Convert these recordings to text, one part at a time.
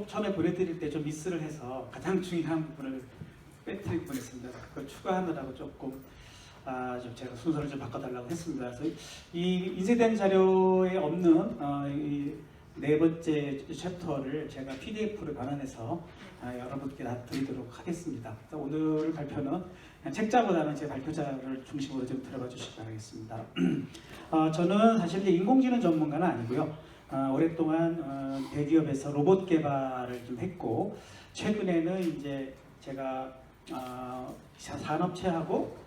처음에 보내드릴 때 좀 미스를 해서 가장 중요한 부분을 빼뜨릴 뻔했습니다. 그걸 추가하느라고 조금 좀 제가 순서를 좀 바꿔달라고 했습니다. 그래서 이 인쇄된 자료에 없는 이 네 번째 챕터를 제가 PDF로 변환해서 여러분께 드리도록 하겠습니다. 오늘 발표는 책자보다는 제 발표자를 중심으로 좀 들어봐 주시기 바라겠습니다. 저는 사실 이제 인공지능 전문가는 아니고요. 오랫동안 대기업에서 로봇 개발을 좀 했고, 최근에는 이제 제가 산업체하고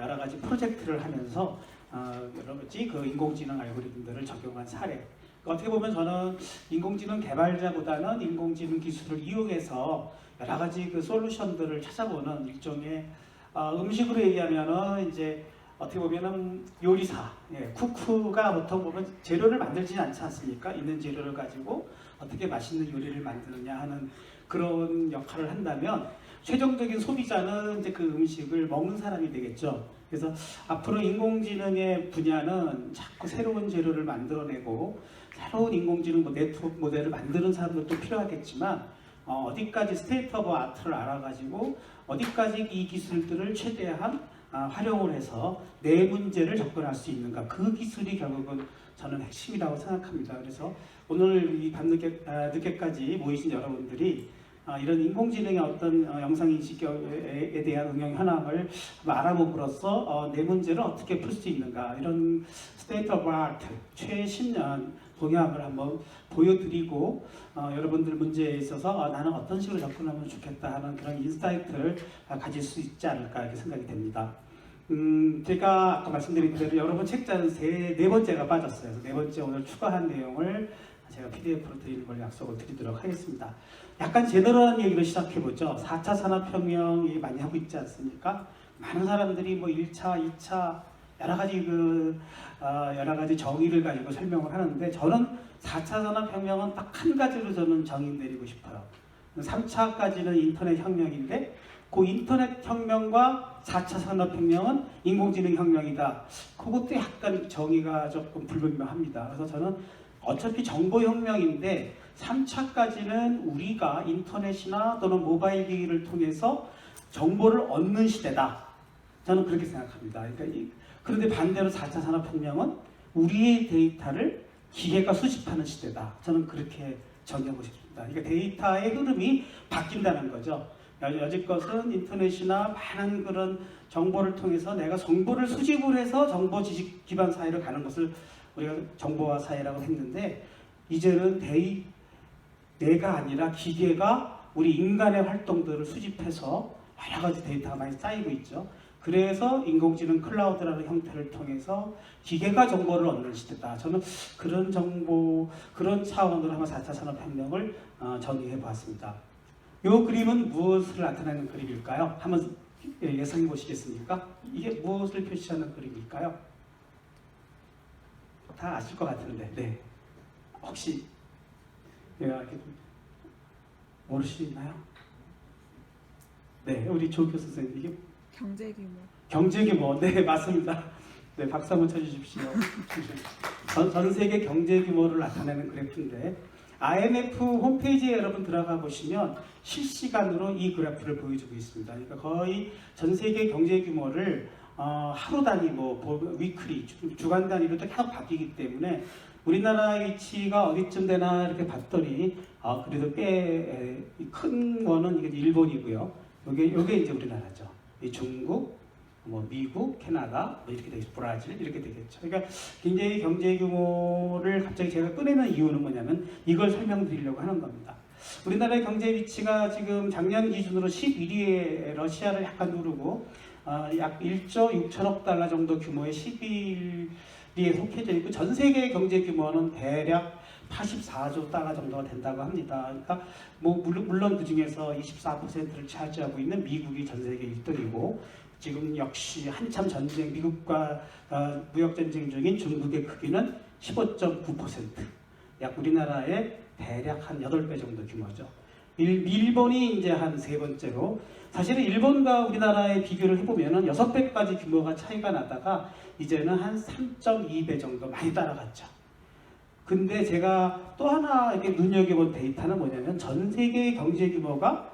여러 가지 프로젝트를 하면서 여러 가지 그 인공지능 알고리즘들을 적용한 사례. 어떻게 보면 저는 인공지능 개발자보다는 인공지능 기술을 이용해서 여러 가지 그 솔루션들을 찾아보는 일종의 음식으로 얘기하면은 이제 어떻게 보면은 요리사, 쿠크가 보통 보면 재료를 만들지 않지 않습니까? 있는 재료를 가지고 어떻게 맛있는 요리를 만드느냐 하는 그런 역할을 한다면, 최종적인 소비자는 이제 그 음식을 먹는 사람이 되겠죠. 그래서 앞으로 인공지능의 분야는 자꾸 새로운 재료를 만들어내고 새로운 인공지능 네트워크 모델을 만드는 사람들도 필요하겠지만, 어디까지 스테이트 오브 아트를 알아가지고 어디까지 이 기술들을 최대한 활용을 해서 내 문제를 접근할 수 있는가, 그 기술이 결국은 저는 핵심이라고 생각합니다. 그래서 오늘 이 밤늦게까지 모이신 여러분들이 이런 인공지능의 어떤 영상인식에 대한 응용 현황을 알아봄으로써 내 문제를 어떻게 풀 수 있는가, 이런 스테이트 오브 아트 최신 동향을 한번 보여드리고 여러분들 문제에 있어서 나는 어떤 식으로 접근하면 좋겠다 하는 그런 인사이트를 가질 수 있지 않을까 이렇게 생각이 됩니다. 제가 아까 말씀드린 대로 여러분 책자는 네 번째가 빠졌어요. 그래서 네 번째 오늘 추가한 내용을 제가 PDF로 드리는 걸 약속을 드리도록 하겠습니다. 약간 제너럴한 얘기로 시작해보죠. 4차 산업혁명이 많이 하고 있지 않습니까? 많은 사람들이 뭐 1차, 2차 여러 가지 정의를 가지고 설명을 하는데, 저는 4차 산업혁명은 딱 한 가지로 저는 정의 내리고 싶어요. 3차까지는 인터넷 혁명인데 그 인터넷 혁명과 4차 산업혁명은 인공지능 혁명이다. 그것도 약간 정의가 조금 불분명합니다. 그래서 저는 어차피 정보혁명인데 3차까지는 우리가 인터넷이나 또는 모바일 기기를 통해서 정보를 얻는 시대다. 저는 그렇게 생각합니다. 그런데 반대로 4차 산업혁명은 우리의 데이터를 기계가 수집하는 시대다. 저는 그렇게 정의하고 싶습니다. 그러니까 데이터의 흐름이 바뀐다는 거죠. 여지껏은 인터넷이나 많은 그런 정보를 통해서 내가 정보를 수집을 해서 정보 지식 기반 사회로 가는 것을 우리가 정보화 사회라고 했는데, 이제는 내가 아니라 기계가 우리 인간의 활동들을 수집해서 여러 가지 데이터가 많이 쌓이고 있죠. 그래서 인공지능 클라우드라는 형태를 통해서 기계가 정보를 얻는 시대다. 저는 그런 그런 차원으로 한번 4차 산업혁명을 정의해 보았습니다. 이 그림은 무엇을 나타내는 그림일까요? 한번 예상해 보시겠습니까? 이게 무엇을 표시하는 그림일까요? 다 아실 것 같은데, 네. 혹시 모르시나요? 네, 우리 조교 선생님, 이게 경제규모. 네, 맞습니다. 네, 박수 한번 쳐주십시오. 전 세계 경제규모를 나타내는 그래프인데, IMF 홈페이지에 여러분 들어가 보시면 실시간으로 이 그래프를 보여주고 있습니다. 그러니까 거의 전 세계 경제규모를 하루 단위, 위클리, 주간 단위로 또 계속 바뀌기 때문에 우리나라의 위치가 어디쯤 되나 이렇게 봤더니 그래도 꽤 큰 거는 이게 일본이고요. 요게 이제 우리나라죠. 중국, 미국, 캐나다, 이렇게 되겠죠. 브라질 이렇게 되겠죠. 그러니까 굉장히 경제 규모를 갑자기 제가 꺼내는 이유는 뭐냐면 이걸 설명드리려고 하는 겁니다. 우리나라의 경제 위치가 지금 작년 기준으로 11위에 러시아를 약간 누르고 약 1조 6천억 달러 정도 규모의 11위에 속해져 있고, 전 세계 경제 규모는 대략 84조 달러 정도가 된다고 합니다. 그러니까 물론 그 중에서 24%를 차지하고 있는 미국이 전 세계 1등이고, 지금 역시 한참 미국과 무역 전쟁 중인 중국의 크기는 15.9%, 약 우리나라의 대략 한 8배 정도 규모죠. 일본이 이제 한 세 번째로, 사실은 일본과 우리나라의 비교를 해보면은 6배까지 규모가 차이가 나다가 이제는 한 3.2배 정도 많이 따라갔죠. 근데 제가 또 하나 이렇게 눈여겨본 데이터는 뭐냐면 전 세계의 경제 규모가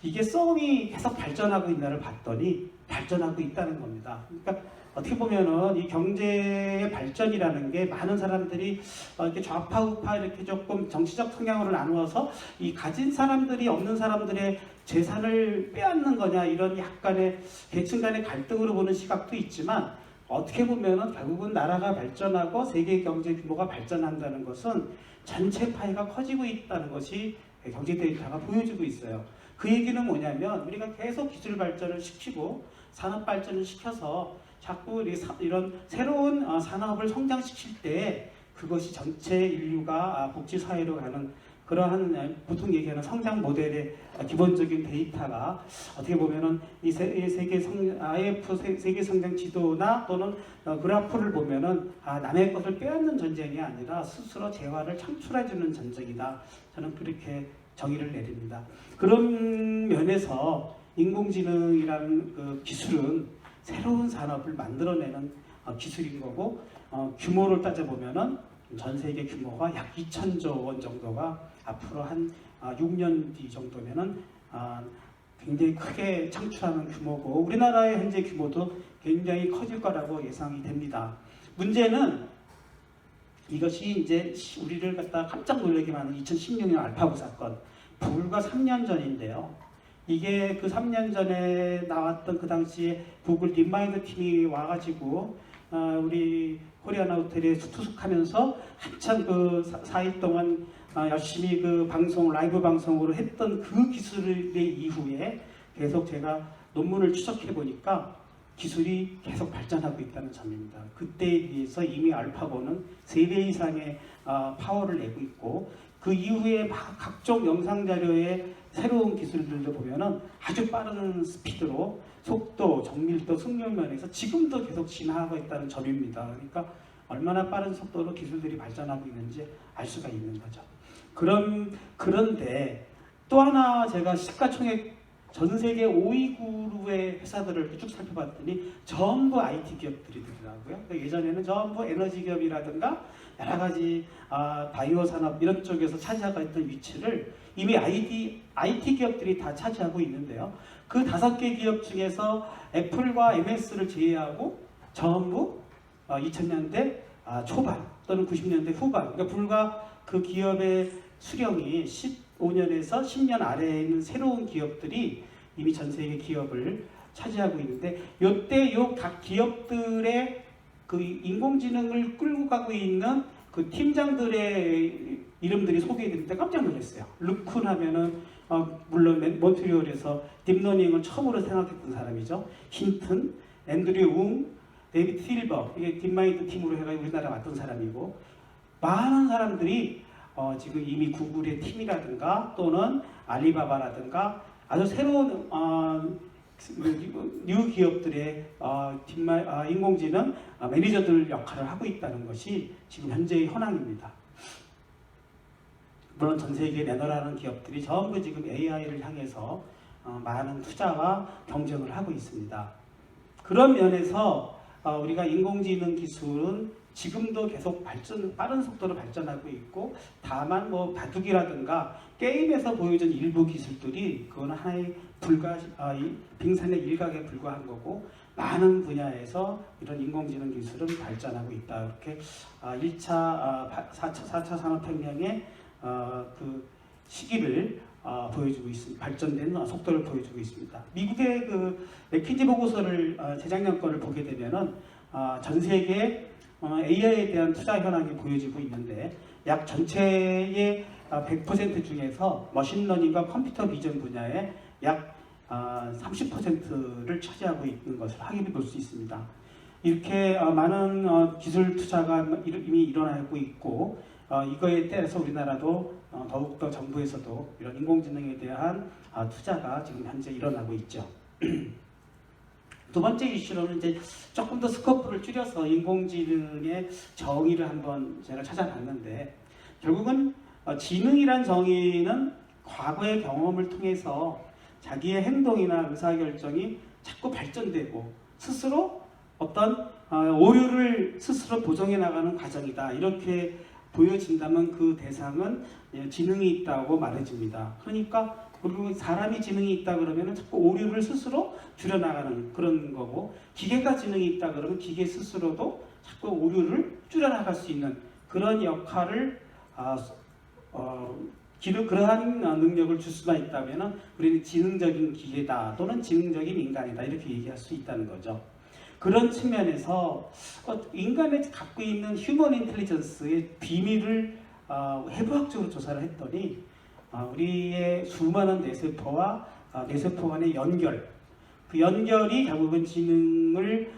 이게 썸이 계속 발전하고 있나를 봤더니 발전하고 있다는 겁니다. 그러니까 어떻게 보면은 이 경제의 발전이라는 게 많은 사람들이 이렇게 좌파 우파 이렇게 조금 정치적 성향으로 나누어서 이 가진 사람들이 없는 사람들의 재산을 빼앗는 거냐 이런 약간의 계층 간의 갈등으로 보는 시각도 있지만 어떻게 보면은 결국은 나라가 발전하고 세계 경제 규모가 발전한다는 것은 전체 파이가 커지고 있다는 것이 경제 데이터가 보여주고 있어요. 그 얘기는 뭐냐면 우리가 계속 기술 발전을 시키고 산업 발전을 시켜서 자꾸 이런 새로운 산업을 성장시킬 때 그것이 전체 인류가 복지 사회로 가는 그러한 보통 얘기하는 성장 모델의 기본적인 데이터가 어떻게 보면은 이 세계 IF 세계 성장 지도나 또는 그래프를 보면은 남의 것을 빼앗는 전쟁이 아니라 스스로 재화를 창출해주는 전쟁이다. 저는 그렇게 정의를 내립니다. 그런 면에서 인공지능이라는 그 기술은 새로운 산업을 만들어내는 기술인 거고 규모를 따져보면은 전 세계 규모가 약 2천조 원 정도가 앞으로 한 6년 뒤 정도면은 굉장히 크게 창출하는 규모고 우리나라의 현재 규모도 굉장히 커질 거라고 예상이 됩니다. 문제는 이것이 이제 우리를 갖다 깜짝 놀라게 만든 2016년 알파고 사건 불과 3년 전인데요. 이게 그 3년 전에 나왔던 그 당시에 구글 딥마인드 팀이 와가지고 우리 코리아나 호텔에 투숙하면서 한참 그 4일 동안 열심히 그 방송 라이브 방송으로 했던 그 기술의 이후에 계속 제가 논문을 추적해 보니까 기술이 계속 발전하고 있다는 점입니다. 그때에 비해서 이미 알파고는 3배 이상의 파워를 내고 있고 그 이후에 각종 영상 자료에 새로운 기술들도 보면은 아주 빠른 스피드로 속도, 정밀도, 승률 면에서 지금도 계속 진화하고 있다는 점입니다. 그러니까 얼마나 빠른 속도로 기술들이 발전하고 있는지 알 수가 있는 거죠. 그런데 또 하나 제가 시가총액 전 세계 5위 그룹의 회사들을 쭉 살펴봤더니 전부 IT 기업들이더라고요. 예전에는 전부 에너지 기업이라든가 여러 가지 바이오 산업 이런 쪽에서 차지하고 있던 위치를 이미 IT 기업들이 다 차지하고 있는데요. 그 5개 기업 중에서 애플과 MS를 제외하고 전부 2000년대 초반 또는 90년대 후반, 그러니까 불과 그 기업의 수령이 15년에서 10년 아래에 있는 새로운 기업들이 이미 전 세계 기업을 차지하고 있는데 이때 각 기업들의 그 인공지능을 끌고 가고 있는 그 팀장들의 이름들이 소개되는데 깜짝 놀랐어요. 루쿤 하면은 물론 몬트리올에서 딥러닝을 처음으로 생각했던 사람이죠. 힌튼, 앤드류 웅, 데이비드 실버, 이게 딥마인드 팀으로 해가지고 우리나라 왔던 사람이고 많은 사람들이 지금 이미 구글의 팀이라든가 또는 알리바바라든가 아주 새로운 뉴 기업들의 인공지능 매니저들 역할을 하고 있다는 것이 지금 현재의 현황입니다. 물론 전 세계 내노라는 기업들이 전부 지금 AI를 향해서 많은 투자와 경쟁을 하고 있습니다. 그런 면에서 우리가 인공지능 기술은 지금도 계속 빠른 속도로 발전하고 있고 다만 뭐 바둑이라든가 게임에서 보여준 일부 기술들이 그건 하나의 빙산의 일각에 불과한 거고 많은 분야에서 이런 인공지능 기술은 발전하고 있다. 이렇게 4차 산업혁명의 그 시기를 보여주고 있습니다. 발전된 속도를 보여주고 있습니다. 미국의 그 맥킨지 보고서를 재작년 거를 보게 되면은 전 세계 AI에 대한 투자 현황이 보여지고 있는데 약 전체의 100% 중에서 머신러닝과 컴퓨터 비전 분야에 약 30%를 차지하고 있는 것을 확인해 볼 수 있습니다. 이렇게 많은 기술 투자가 이미 일어나고 있고 이거에 따라서 우리나라도 더욱더 정부에서도 이런 인공지능에 대한 투자가 지금 현재 일어나고 있죠. 두 번째 이슈로는 이제 조금 더 스코프를 줄여서 인공지능의 정의를 한번 제가 찾아봤는데 결국은 지능이란 정의는 과거의 경험을 통해서 자기의 행동이나 의사결정이 자꾸 발전되고 스스로 어떤 오류를 스스로 보정해 나가는 과정이다. 이렇게 보여진다면 그 대상은 지능이 있다고 말해집니다. 그러니까 그리고 사람이 지능이 있다 그러면 자꾸 오류를 스스로 줄여나가는 그런 거고, 기계가 지능이 있다 그러면 기계 스스로도 자꾸 오류를 줄여나갈 수 있는 그런 역할을 그러한 능력을 줄 수만 있다면 우리는 지능적인 기계다 또는 지능적인 인간이다 이렇게 얘기할 수 있다는 거죠. 그런 측면에서 인간이 갖고 있는 휴먼 인텔리전스의 비밀을 해부학적으로 조사를 했더니 우리의 수많은 뇌세포와 뇌세포 간의 연결, 그 연결이 결국은 지능을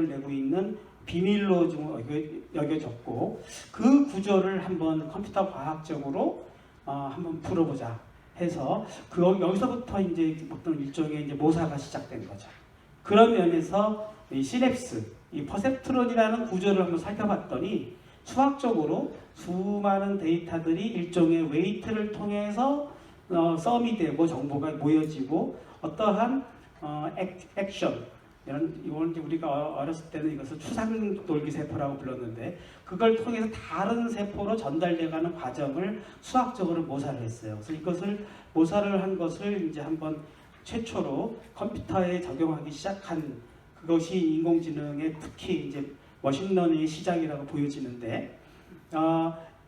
내고 있는 비밀로 좀 여겨졌고, 그 구조를 한번 컴퓨터 과학적으로 한번 풀어보자 해서 여기서부터 이제 어떤 일종의 이제 모사가 시작된 거죠. 그런 면에서 이 시냅스, 이 퍼셉트론이라는 구조를 한번 살펴봤더니 수학적으로 수많은 데이터들이 일종의 웨이트를 통해서 썸이 되고 정보가 모여지고 어떠한 액션, 이건 우리가 어렸을 때는 이것을 추상돌기세포라고 불렀는데 그걸 통해서 다른 세포로 전달돼가는 과정을 수학적으로 모사를 했어요. 그래서 이것을 모사를 한 것을 이제 한번 최초로 컴퓨터에 적용하기 시작한 그것이 인공지능의 특히 이제 머신러닝의 시작이라고 보여지는데,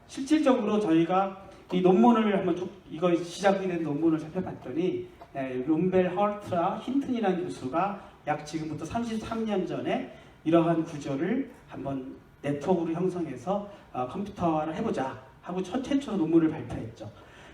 실질적으로 저희가 이 논문을 한번 이거 시작이 된 논문을 살펴봤더니 룸벨, 헐트라, 힌튼이라는 교수가 약 지금부터 33년 전에 이러한 구조를 한번 네트워크로 형성해서 컴퓨터화를 해보자 하고 최초로 논문을 발표했죠.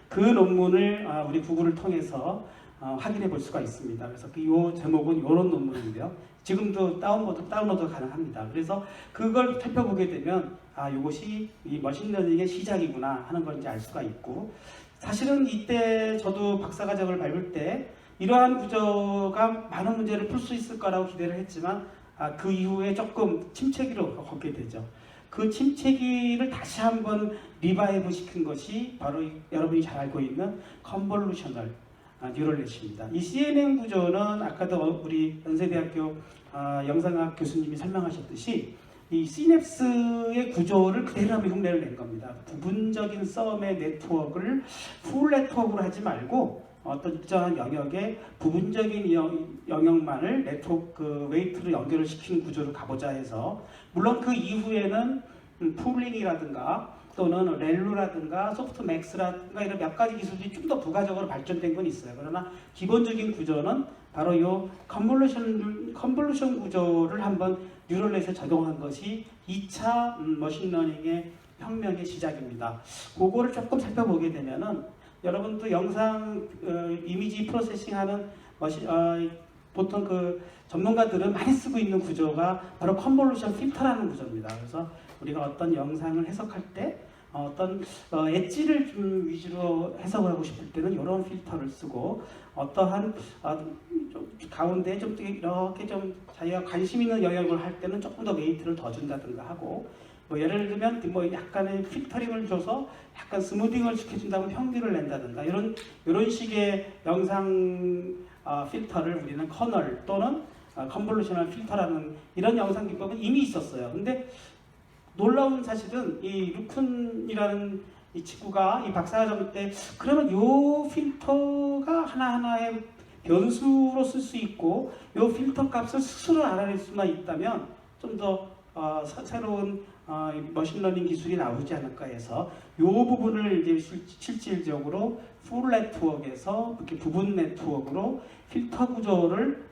그 논문을 우리 구글을 통해서 확인해 볼 수가 있습니다. 그래서 이 제목은 이런 논문인데요. 지금도 다운로드 가능합니다. 그래서 그걸 살펴보게 되면 이것이 이 머신러닝의 시작이구나 하는 걸 이제 알 수가 있고, 사실은 이때 저도 박사과정을 밟을 때 이러한 구조가 많은 문제를 풀 수 있을 거라고 기대를 했지만 그 이후에 조금 침체기로 걷게 되죠. 그 침체기를 다시 한번 리바이브 시킨 것이 바로 여러분이 잘 알고 있는 컨볼루셔널 뉴럴넷입니다. 이 CNN 구조는 아까도 우리 연세대학교 영상학 교수님이 설명하셨듯이 이 시냅스의 구조를 그대로 한번 흉내를 낸 겁니다. 부분적인 썸의 네트워크를 풀 네트워크로 하지 말고 어떤 일정한 영역에 부분적인 영역만을 네트워크 웨이트로 연결을 시키는 구조로 가보자 해서, 물론 그 이후에는 풀링이라든가 또는 렐루라든가 소프트맥스라든가 이런 몇 가지 기술이 좀 더 부가적으로 발전된 건 있어요. 그러나 기본적인 구조는 바로 이 컨볼루션 구조를 한번 뉴럴넷에 적용한 것이 2차 머신러닝의 혁명의 시작입니다. 그거를 조금 살펴보게 되면은 여러분도 영상 이미지 프로세싱하는 보통 그 전문가들은 많이 쓰고 있는 구조가 바로 컨볼루션 필터라는 구조입니다. 그래서 우리가 어떤 영상을 해석할 때 어떤 엣지를 좀 위주로 해석을 하고 싶을 때는 이런 필터를 쓰고, 어떠한 가운데 좀 이렇게 좀 자기가 관심 있는 영역을 할 때는 조금 더 웨이트를 더 준다든가 하고, 예를 들면 약간의 필터링을 줘서 약간 스무딩을 시켜준다면 평균을 낸다든가 이런 식의 영상 필터를 우리는 커널 또는 컨볼루셔널 필터라는 이런 영상 기법은 이미 있었어요. 근데 놀라운 사실은 이 루쿤이라는 이 친구가 이 박사과정 때 그러면 요 필터가 하나하나의 변수로 쓸 수 있고 요 필터 값을 스스로 알아낼 수만 있다면 좀 더 새로운 머신러닝 기술이 나오지 않을까 해서 이 부분을 이제 실질적으로 풀 네트워크에서 이렇게 부분 네트워크로 필터 구조를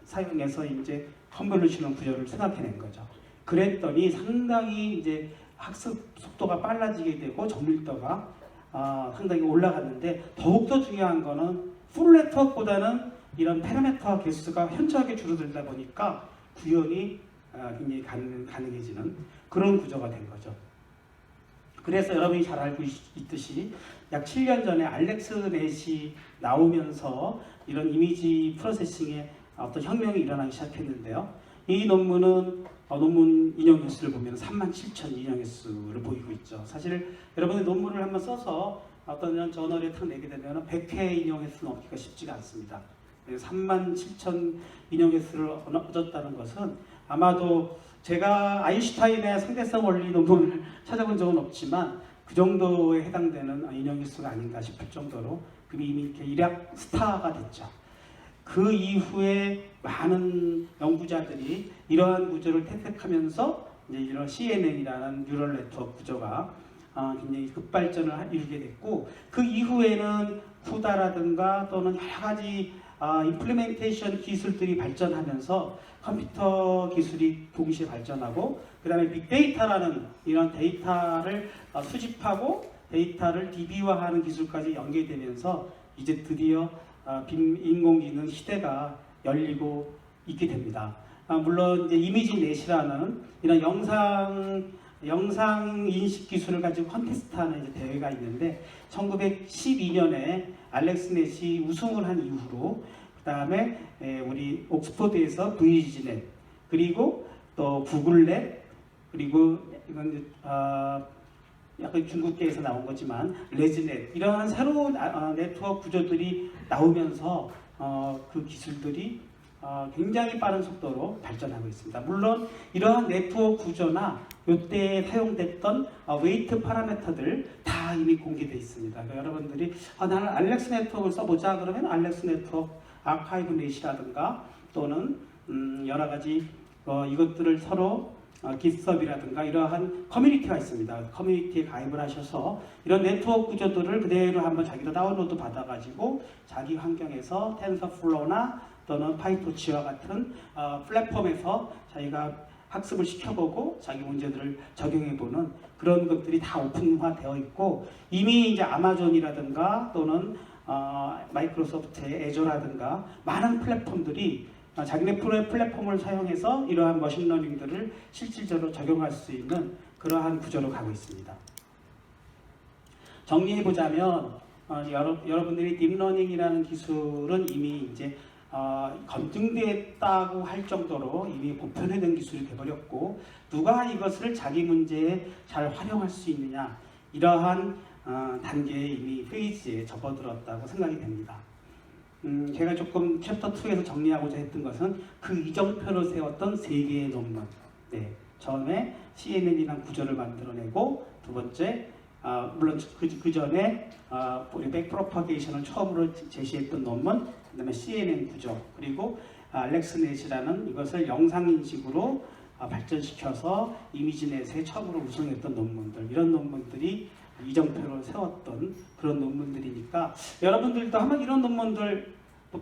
사용해서 이제 컨볼루션 구조를 생각해낸 거죠. 그랬더니 상당히 이제 학습 속도가 빨라지게 되고 정밀도가 상당히 올라갔는데, 더욱더 중요한 거는 풀 네트워크보다는 이런 파라미터 개수가 현저하게 줄어들다 보니까 구현이 굉장히 가능해지는 그런 구조가 된 거죠. 그래서 여러분이 잘 알고 있듯이 약 7년 전에 알렉스 넷이 나오면서 이런 이미지 프로세싱에 어떤 혁명이 일어나기 시작했는데요. 이 논문 인용 횟수를 보면 37,000 인용 횟수를 보이고 있죠. 사실 여러분이 논문을 한번 써서 어떤 저널에 탁 내게 되면 100회 인용 횟수 넘기가 쉽지가 않습니다. 37,000 인용 횟수를 얻었다는 것은 아마도 제가 아인슈타인의 상대성 원리 논문을 찾아본 적은 없지만 그 정도에 해당되는 인용 기수가 아닌가 싶을 정도로 이미 이렇게 일약 스타가 됐죠. 그 이후에 많은 연구자들이 이러한 구조를 채택하면서 이제 이런 CNN이라는 뉴럴 네트워크 구조가 굉장히 급발전을 이루게 됐고, 그 이후에는 쿠다라든가 또는 여러 가지 임플리멘테이션 기술들이 발전하면서 컴퓨터 기술이 동시에 발전하고, 그 다음에 빅데이터라는 이런 데이터를 수집하고 데이터를 DB화하는 기술까지 연계되면서 이제 드디어 인공지능 시대가 열리고 있게 됩니다. 물론 이제 이미지 넷이라는 이런 영상 인식 기술을 가지고 컨테스트하는 이제 대회가 있는데, 1912년에 알렉스 넷이 우승을 한 이후로 그 다음에 우리 옥스퍼드에서 VGNet, 그리고 또 구글넷, 그리고 이건 약간 중국계에서 나온 거지만 레즈넷, 이러한 새로운 네트워크 구조들이 나오면서 그 기술들이 굉장히 빠른 속도로 발전하고 있습니다. 물론 이러한 네트워크 구조나 이때 사용됐던 웨이트 파라미터들 다 이미 공개되어 있습니다. 그러니까 여러분들이 나는 알렉스 네트워크를 써보자 그러면 알렉스 네트워크 아카이브 넷이라든가 또는 여러 가지 이것들을 서로 깃섭이라든가 이러한 커뮤니티가 있습니다. 커뮤니티에 가입을 하셔서 이런 네트워크 구조들을 그대로 한번 자기도 다운로드 받아가지고 자기 환경에서 텐서플로우나 또는 파이토치와 같은 플랫폼에서 자기가 학습을 시켜보고 자기 문제들을 적용해보는 그런 것들이 다 오픈화되어 있고, 이미 이제 아마존이라든가 또는 마이크로소프트의 애저라든가 많은 플랫폼들이 자기네 플랫폼을 사용해서 이러한 머신러닝들을 실질적으로 적용할 수 있는 그러한 구조로 가고 있습니다. 정리해보자면 여러분들이 딥러닝이라는 기술은 이미 이제 검증됐다고 할 정도로 이미 보편화된 기술이 되어버렸고, 누가 이것을 자기 문제에 잘 활용할 수 있느냐, 이러한 단계에 이미 페이지에 접어들었다고 생각이 됩니다. 제가 조금 챕터 2에서 정리하고자 했던 것은 그 이정표로 세웠던 3개의 논문. 처음에 CNN이라는 구조를 만들어내고, 두 번째 물론 그 전에 우리 백프로파게이션을 처음으로 제시했던 논문, 그 다음에 CNN 구조, 그리고 알렉스넷이라는 이것을 영상인식으로 발전시켜서 이미지넷에 처음으로 우승했던 논문들, 이런 논문들이 이정표를 세웠던 그런 논문들이니까, 여러분들도 한번 이런 논문들,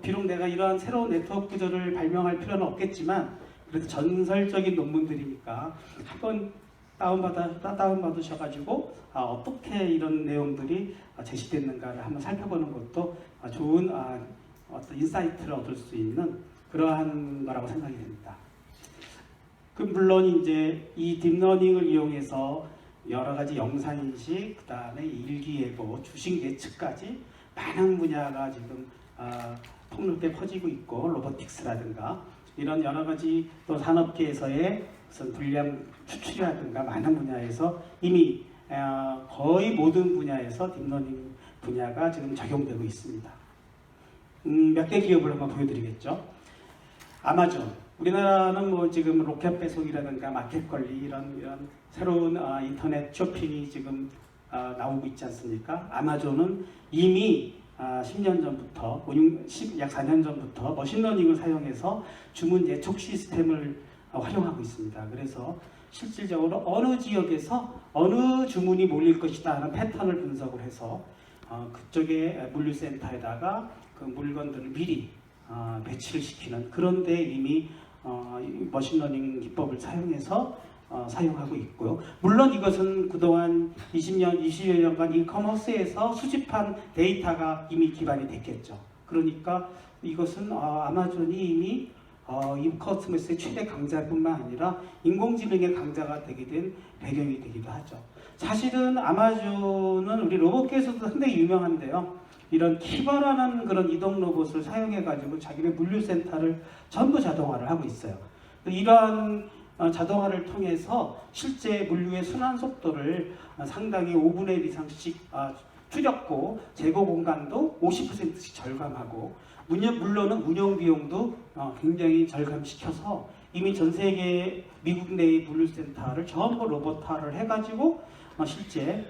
비록 내가 이러한 새로운 네트워크 구조를 발명할 필요는 없겠지만 그래도 전설적인 논문들이니까 한번 다운받으셔가지고 어떻게 이런 내용들이 제시됐는가를 한번 살펴보는 것도 좋은 어떤 인사이트를 얻을 수 있는 그러한 거라고 생각이 됩니다. 물론 이제 이 딥러닝을 이용해서 여러 가지 영상인식, 그 다음에 일기예보, 주식 예측까지 많은 분야가 지금 폭넓게 퍼지고 있고, 로보틱스라든가 이런 여러 가지 또 산업계에서의 무슨 불량 추출이라든가 많은 분야에서 이미 거의 모든 분야에서 딥러닝 분야가 지금 적용되고 있습니다. 몇 개 기업을 한번 보여드리겠죠. 아마존, 우리나라는 뭐 지금 로켓 배송이라든가 마켓 관리 이런 새로운 인터넷 쇼핑이 지금 나오고 있지 않습니까? 아마존은 이미 10년 전부터, 약 4년 전부터 머신러닝을 사용해서 주문 예측 시스템을 활용하고 있습니다. 그래서 실질적으로 어느 지역에서 어느 주문이 몰릴 것이다 하는 패턴을 분석을 해서 그쪽의 물류센터에다가 그 물건들을 미리 배치를 시키는, 그런데 이미 머신러닝 기법을 사용해서 사용하고 있고요. 물론 이것은 그동안 21년간 이커머스에서 수집한 데이터가 이미 기반이 됐겠죠. 그러니까 이것은 아마존이 이미 이커머스의 최대 강자뿐만 아니라 인공지능의 강자가 되게 된 배경이 되기도 하죠. 사실은 아마존은 우리 로봇계에서도 상당히 유명한데요. 이런 키바라는 그런 이동 로봇을 사용해가지고 자기네 물류센터를 전부 자동화를 하고 있어요. 이러한 자동화를 통해서 실제 물류의 순환 속도를 상당히 5분의 1 이상씩 줄였고, 재고 공간도 50%씩 절감하고, 물론은 운영 비용도 굉장히 절감시켜서 이미 전 세계 미국 내의 물류센터를 전부 로봇화를 해가지고 실제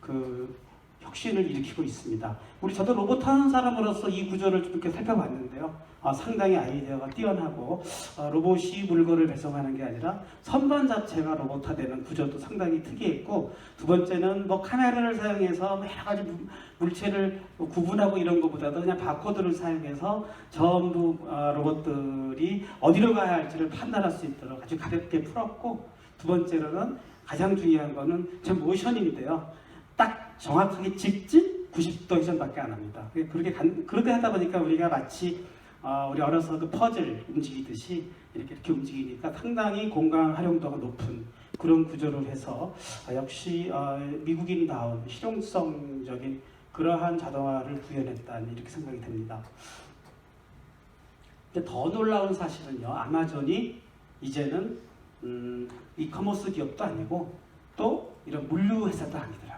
그 혁신을 일으키고 있습니다. 저도 로봇 하는 사람으로서 이 구조를 좀 이렇게 살펴봤는데요. 상당히 아이디어가 뛰어나고 로봇이 물건을 배송하는 게 아니라 선반 자체가 로봇화되는 구조도 상당히 특이했고, 두 번째는 뭐 카메라를 사용해서 여러 가지 물체를 구분하고 이런 것보다도 그냥 바코드를 사용해서 전부 로봇들이 어디로 가야 할지를 판단할 수 있도록 아주 가볍게 풀었고, 두 번째로는 가장 중요한 거는 제 모션인데요. 딱 정확하게 직진 90도 회전밖에 안 합니다. 그렇게 하다 보니까 우리가 마치 우리 어려서 그 퍼즐 움직이듯이 이렇게 움직이니까 상당히 공간 활용도가 높은 그런 구조를 해서 역시 미국인다운 실용성적인 그러한 자동화를 구현했다는 이렇게 생각이 됩니다. 근데 더 놀라운 사실은요, 아마존이 이제는 이커머스 기업도 아니고 또 이런 물류 회사도 아니더라고요.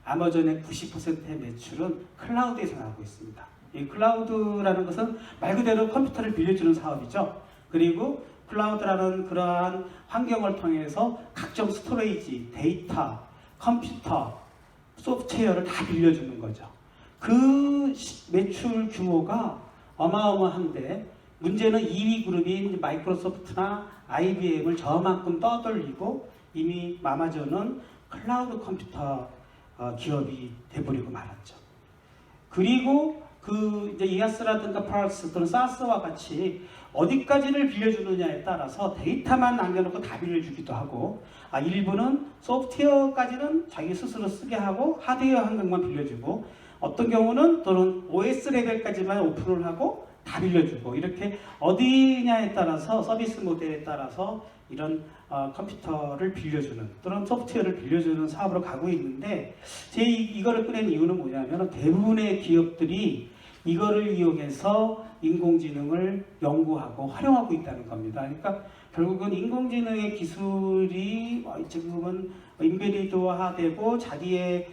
아마존의 90%의 매출은 클라우드에서 나오고 있습니다. 이 클라우드라는 것은 말 그대로 컴퓨터를 빌려주는 사업이죠. 그리고 클라우드라는 그러한 환경을 통해서 각종 스토레이지, 데이터, 컴퓨터, 소프트웨어를 다 빌려주는 거죠. 그 매출 규모가 어마어마한데, 문제는 2위 그룹인 마이크로소프트나 IBM을 저만큼 떠돌리고 이미 아마존은 클라우드 컴퓨터 기업이 돼버리고 말았죠. 그리고 이제 이아스라든가 프락스 또는 사스와 같이 어디까지를 빌려주느냐에 따라서 데이터만 남겨놓고 다 빌려주기도 하고, 일부는 소프트웨어까지는 자기 스스로 쓰게 하고 하드웨어 한정만 빌려주고, 어떤 경우는 또는 OS 레벨까지만 오픈을 하고 다 빌려주고, 이렇게 어디냐에 따라서 서비스 모델에 따라서 이런 컴퓨터를 빌려주는 또는 소프트웨어를 빌려주는 사업으로 가고 있는데, 이거를 꺼낸 이유는 뭐냐면 대부분의 기업들이 이거를 이용해서 인공지능을 연구하고 활용하고 있다는 겁니다. 그러니까 결국은 인공지능의 기술이 지금은 인베디드화되고 자기의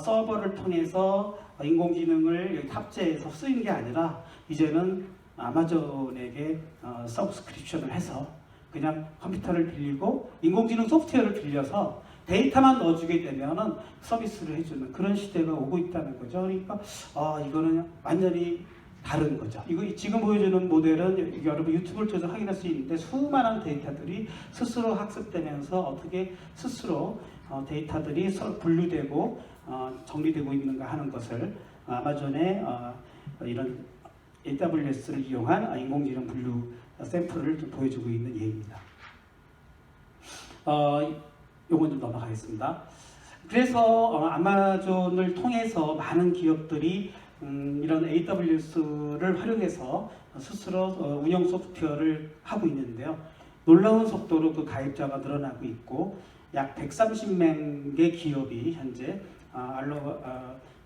서버를 통해서 인공지능을 여기 탑재해서 쓰는 게 아니라 이제는 아마존에게 서브스크립션을 해서 그냥 컴퓨터를 빌리고 인공지능 소프트웨어를 빌려서 데이터만 넣어주게 되면은 서비스를 해주는 그런 시대가 오고 있다는 거죠. 그러니까 이거는 완전히 다른 거죠. 이거 지금 보여주는 모델은 여러분 유튜브를 통해서 확인할 수 있는데, 수많은 데이터들이 스스로 학습되면서 어떻게 스스로 데이터들이 서로 분류되고 정리되고 있는가 하는 것을 아마존의 이런 AWS를 이용한 인공지능 분류 샘플을 좀 보여주고 있는 예입니다. 요건 좀 넘어가겠습니다. 그래서 아마존을 통해서 많은 기업들이 이런 AWS를 활용해서 스스로 운영 소프트웨어를 하고 있는데요. 놀라운 속도로 그 가입자가 늘어나고 있고, 약 130명의 기업이 현재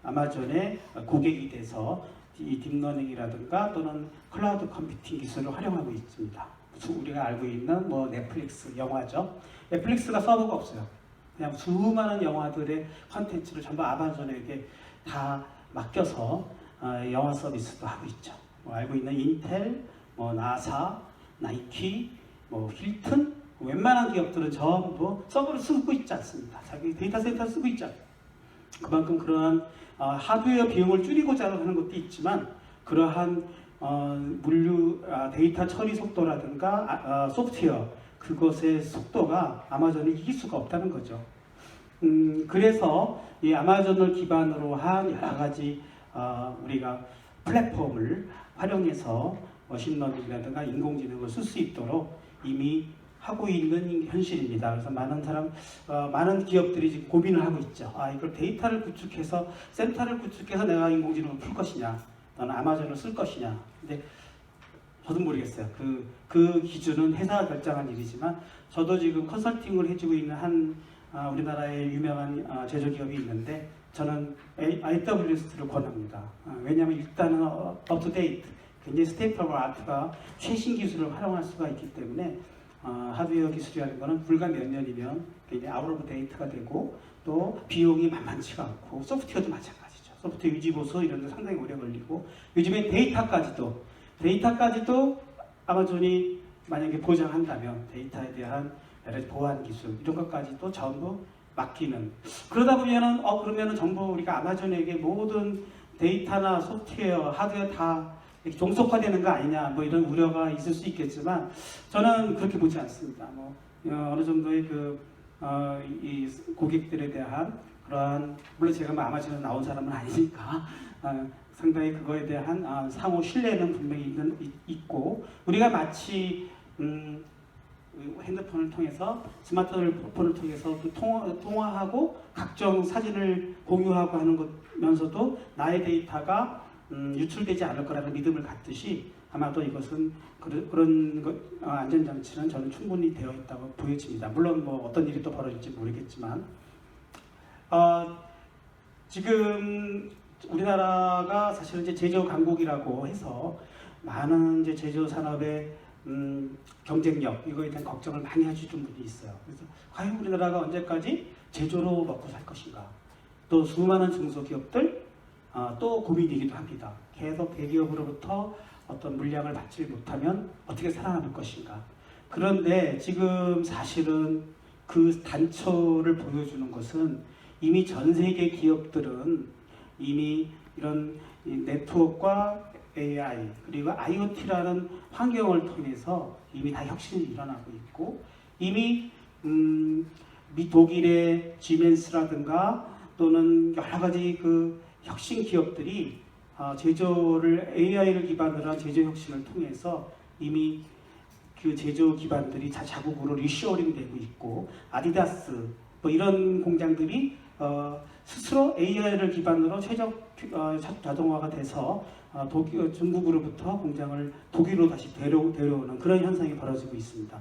아마존의 고객이 돼서 이 딥러닝이라든가 또는 클라우드 컴퓨팅 기술을 활용하고 있습니다. 우리가 알고 있는 뭐 넷플릭스 영화죠. 넷플릭스가 서버가 없어요. 그냥 수많은 영화들의 컨텐츠를 전부 아마존에게 다 맡겨서 영화 서비스도 하고 있죠. 알고 있는 인텔, 나사, 나이키, 힐튼, 웬만한 기업들은 전부 서버를 쓰고 있지 않습니다. 자기 데이터 센터를 쓰고 있죠. 그만큼 그러한 하드웨어 비용을 줄이고자 하는 것도 있지만, 그러한 물류 데이터 처리 속도라든가 소프트웨어 그것의 속도가 아마존을 이길 수가 없다는 거죠. 그래서 이 아마존을 기반으로 한 여러 가지 우리가 플랫폼을 활용해서 머신러닝이라든가 인공지능을 쓸 수 있도록 이미 하고 있는 현실입니다. 그래서 많은 기업들이 지금 고민을 하고 있죠. 이걸 데이터를 구축해서 센터를 구축해서 내가 인공지능을 풀 것이냐, 또는 아마존을 쓸 것이냐. 근데 저도 모르겠어요. 그 기준은 회사가 결정한 일이지만, 저도 지금 컨설팅을 해주고 있는 한 우리나라의 유명한 제조기업이 있는데, 저는 AWS를 권합니다. 왜냐하면 일단은 업투데이트, 굉장히 스테이트 오브 아트가 최신 기술을 활용할 수가 있기 때문에 하드웨어 기술이라는 것은 불과 몇 년이면 굉장히 아웃 오브 데이트가 되고, 또 비용이 만만치가 않고, 소프트웨어도 마찬가지죠. 소프트웨어 유지보수 이런 데 상당히 오래 걸리고, 요즘에 데이터까지도 아마존이 만약에 보장한다면 데이터에 대한 여러 가지 보안 기술 이런 것까지도 전부 맡기는, 그러다 보면은 그러면은 전부 우리가 아마존에게 모든 데이터나 소프트웨어, 하드웨어 다 이렇게 종속화되는 거 아니냐, 뭐 이런 우려가 있을 수 있겠지만 저는 그렇게 보지 않습니다. 뭐 어느 정도의 이 고객들에 대한 그러한, 물론 제가 뭐 아마존에 나온 사람은 아니니까 상당히 그거에 대한 상호 신뢰는 분명히 있고, 우리가 마치 핸드폰을 통해서, 스마트폰을 통해서 통화하고 각종 사진을 공유하고 하는 것면서도 나의 데이터가 유출되지 않을 거라는 믿음을 갖듯이, 아마도 이것은 그런 안전장치는 저는 충분히 되어 있다고 보여집니다. 물론 뭐 어떤 일이 또 벌어질지 모르겠지만, 지금 우리나라가 사실은 이제 제조 강국이라고 해서 많은 이제 제조 산업의 경쟁력, 이거에 대한 걱정을 많이 해주는 분이 있어요. 그래서 과연 우리나라가 언제까지 제조로 먹고 살 것인가? 또 수많은 중소기업들 또 고민이기도 합니다. 계속 대기업으로부터 어떤 물량을 받지 못하면 어떻게 살아남을 것인가? 그런데 지금 사실은 그 단초를 보여주는 것은 이미 전 세계 기업들은 이미 이런 네트워크와 AI 그리고 IoT라는 환경을 통해서 이미 다 혁신이 일어나고 있고, 이미 독일의 지멘스라든가 또는 여러 가지 그 혁신 기업들이 제조를 AI를 기반으로 한 제조 혁신을 통해서 이미 그 제조 기반들이 자국으로 리쇼어링 되고 있고, 아디다스 뭐 이런 공장들이 스스로 AI를 기반으로 최적 자동화가 돼서 중국으로부터 공장을 독일로 다시 데려오는 그런 현상이 벌어지고 있습니다.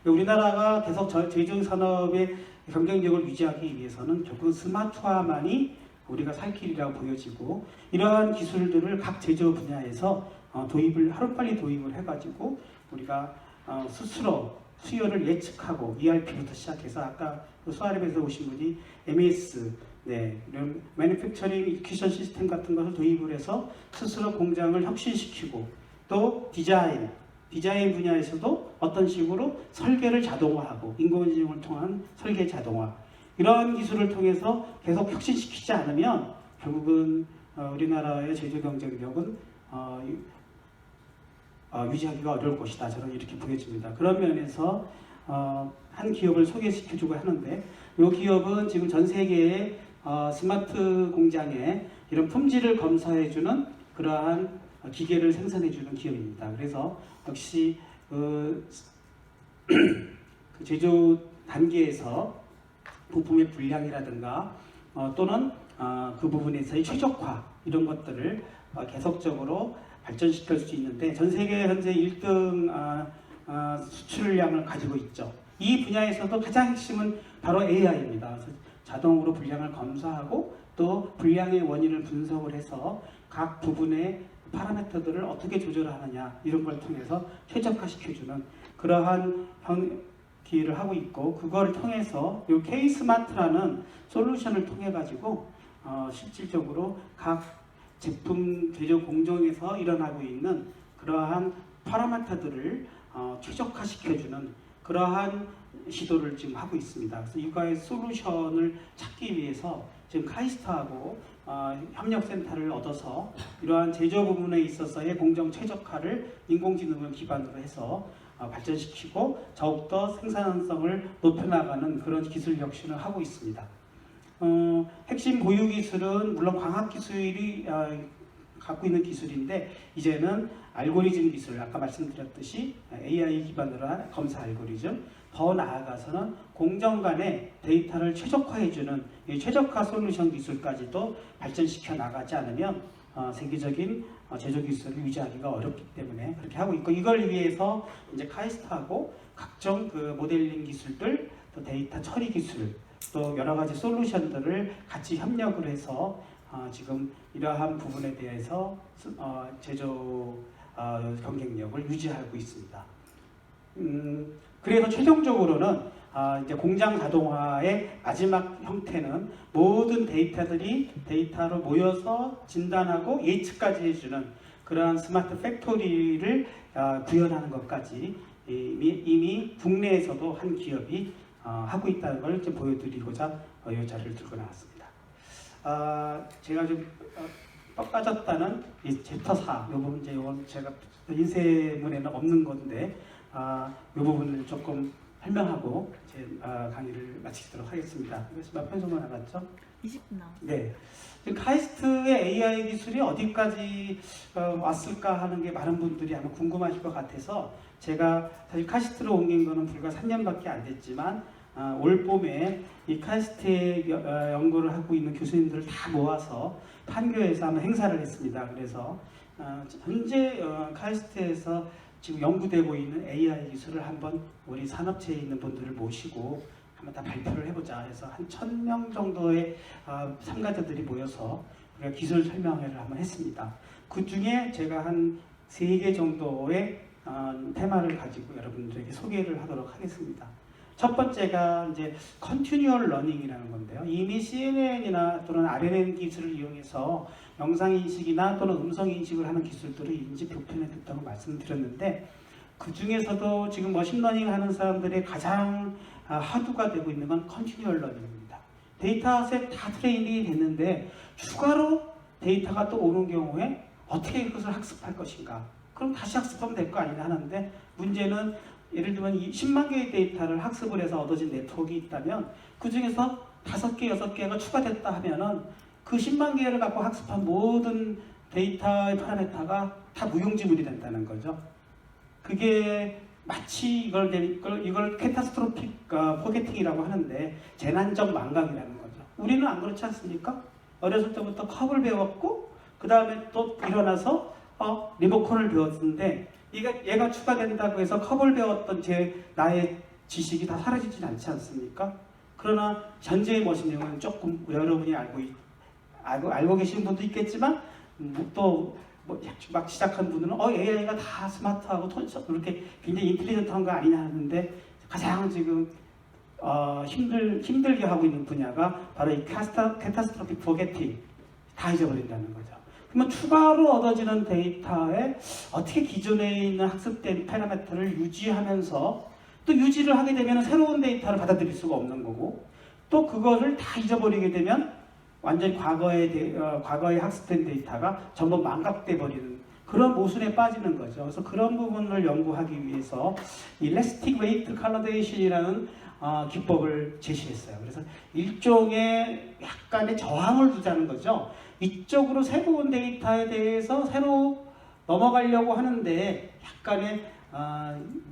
우리나라가 계속 제조 산업의 경쟁력을 유지하기 위해서는 결국 스마트화만이 우리가 살 길이라고 보여지고, 이러한 기술들을 각 제조 분야에서 하루빨리 도입을 해가지고 우리가 스스로 수요를 예측하고, ERP부터 시작해서 아까 수아랩에서 오신 분이 MES, 이런 Manufacturing Execution System 같은 것을 도입을 해서 스스로 공장을 혁신시키고, 또 디자인 분야에서도 어떤 식으로 설계를 자동화하고, 인공지능을 통한 설계 자동화, 이런 기술을 통해서 계속 혁신시키지 않으면 결국은 우리나라의 제조 경쟁력은 유지하기가 어려울 것이다. 저는 이렇게 보여집니다. 그런 면에서 한 기업을 소개시켜주고 하는데, 이 기업은 지금 전 세계의 스마트 공장에 이런 품질을 검사해주는 그러한 기계를 생산해주는 기업입니다. 그래서 역시 그 제조 단계에서 부품의 불량이라든가 또는 그 부분에서의 최적화, 이런 것들을 계속적으로 발전시킬 수 있는데, 전 세계 현재 1등 수출량을 가지고 있죠. 이 분야에서도 가장 핵심은 바로 AI입니다. 자동으로 불량을 검사하고 또 불량의 원인을 분석을 해서 각 부분의 파라미터들을 어떻게 조절하느냐, 이런 걸 통해서 최적화시켜주는 그러한 기회를 하고 있고, 그걸 통해서 이 K-스마트라는 솔루션을 통해 가지고 실질적으로 각 제품 제조 공정에서 일어나고 있는 그러한 파라미터들을 최적화시켜주는 그러한 시도를 지금 하고 있습니다. 그래서 이거의 솔루션을 찾기 위해서 지금 카이스트하고 협력센터를 얻어서 이러한 제조 부분에 있어서의 공정 최적화를 인공지능을 기반으로 해서 발전시키고 더욱더 생산성을 높여나가는 그런 기술 혁신을 하고 있습니다. 핵심 보유 기술은 물론 광학 기술이 갖고 있는 기술인데, 이제는 알고리즘 기술, 아까 말씀드렸듯이 AI 기반으로 한 검사 알고리즘, 더 나아가서는 공정 간의 데이터를 최적화해주는 이 최적화 솔루션 기술까지도 발전시켜 나가지 않으면 세계적인 제조 기술을 유지하기가 어렵기 때문에 그렇게 하고 있고, 이걸 위해서 이제 카이스트하고 각종 그 모델링 기술들, 또 데이터 처리 기술, 또 여러 가지 솔루션들을 같이 협력을 해서 지금 이러한 부분에 대해서 제조 경쟁력을 유지하고 있습니다. 그래서 최종적으로는 이제 공장 자동화의 마지막 형태는 모든 데이터들이 데이터로 모여서 진단하고 예측까지 해주는 그러한 스마트 팩토리를 구현하는 것까지 이미 국내에서도 한 기업이 하고 있다는 걸 좀 보여드리고자 이 자료를 들고 나왔습니다. 제가 좀 빠졌다는 이 챕터 4, 이 부분 이건 제가 인쇄문에는 없는 건데 이 부분을 조금 설명하고 제 강의를 마치도록 하겠습니다. 그래서 몇 분 정도 남았죠? 20분 남았어요. 네. 지금 카이스트의 AI 기술이 어디까지 왔을까 하는 게 많은 분들이 아마 궁금하실 것 같아서 제가 사실 카이스트로 옮긴 거는 불과 3년밖에 안 됐지만 올 봄에 이 카이스트에 연구를 하고 있는 교수님들을 다 모아서 판교에서 한번 행사를 했습니다. 그래서 현재 카이스트에서 지금 연구되고 있는 AI 기술을 한번 우리 산업체에 있는 분들을 모시고 한번 다 발표를 해보자 해서 한 1000명 정도의 참가자들이 모여서 우리가 기술 설명회를 한번 했습니다. 그 중에 제가 한 3개 정도의 테마를 가지고 여러분들에게 소개를 하도록 하겠습니다. 첫 번째가 이제 컨티뉴얼 러닝이라는 건데요. 이미 CNN이나 또는 RNN 기술을 이용해서 영상 인식이나 또는 음성 인식을 하는 기술들을 이제 보편화됐다고 말씀드렸는데 그 중에서도 지금 머신러닝 하는 사람들의 가장 하드가 되고 있는 건 컨티뉴얼 러닝입니다. 데이터셋 다 트레이닝이 됐는데 추가로 데이터가 또 오는 경우에 어떻게 그것을 학습할 것인가? 그럼 다시 학습하면 될 거 아니냐 하는데 문제는 예를 들면 10만 개의 데이터를 학습을 해서 얻어진 네트워크가 있다면 그 중에서 5개, 6개가 추가됐다 하면은 그 10만 개를 갖고 학습한 모든 데이터의 파라미터가 다 무용지물이 된다는 거죠. 그게 마치 이걸 캐타스트로픽 포게팅이라고 하는데 재난적 망각이라는 거죠. 우리는 안 그렇지 않습니까? 어렸을 때부터 컵을 배웠고 그 다음에 또 일어나서 리모컨을 배웠는데 얘가 추가된다고 해서 컵을 배웠던 나의 지식이 다 사라지진 않지 않습니까? 그러나 현재의 머신링은 조금 여러분이 알고 계시는 분도 있겠지만 또 막 시작한 분들은 AI가 다 스마트하고 이렇게 굉장히 인텔리전트한 거 아니냐 하는데 가장 지금 힘들게 하고 있는 분야가 바로 이 캐타스트로픽 포게팅, 다 잊어버린다는 거죠. 그러면 추가로 얻어지는 데이터에 어떻게 기존에 있는 학습된 파라미터를 유지하면서 또 유지를 하게 되면 새로운 데이터를 받아들일 수가 없는 거고 또 그거를 다 잊어버리게 되면 완전히 과거에 학습된 데이터가 전부 망각돼 버리는 그런 모순에 빠지는 거죠. 그래서 그런 부분을 연구하기 위해서 일래스틱 웨이트 칼러데이션이라는 기법을 제시했어요. 그래서 일종의 약간의 저항을 두자는 거죠. 이쪽으로 새로운 데이터에 대해서 새로 넘어가려고 하는데 약간의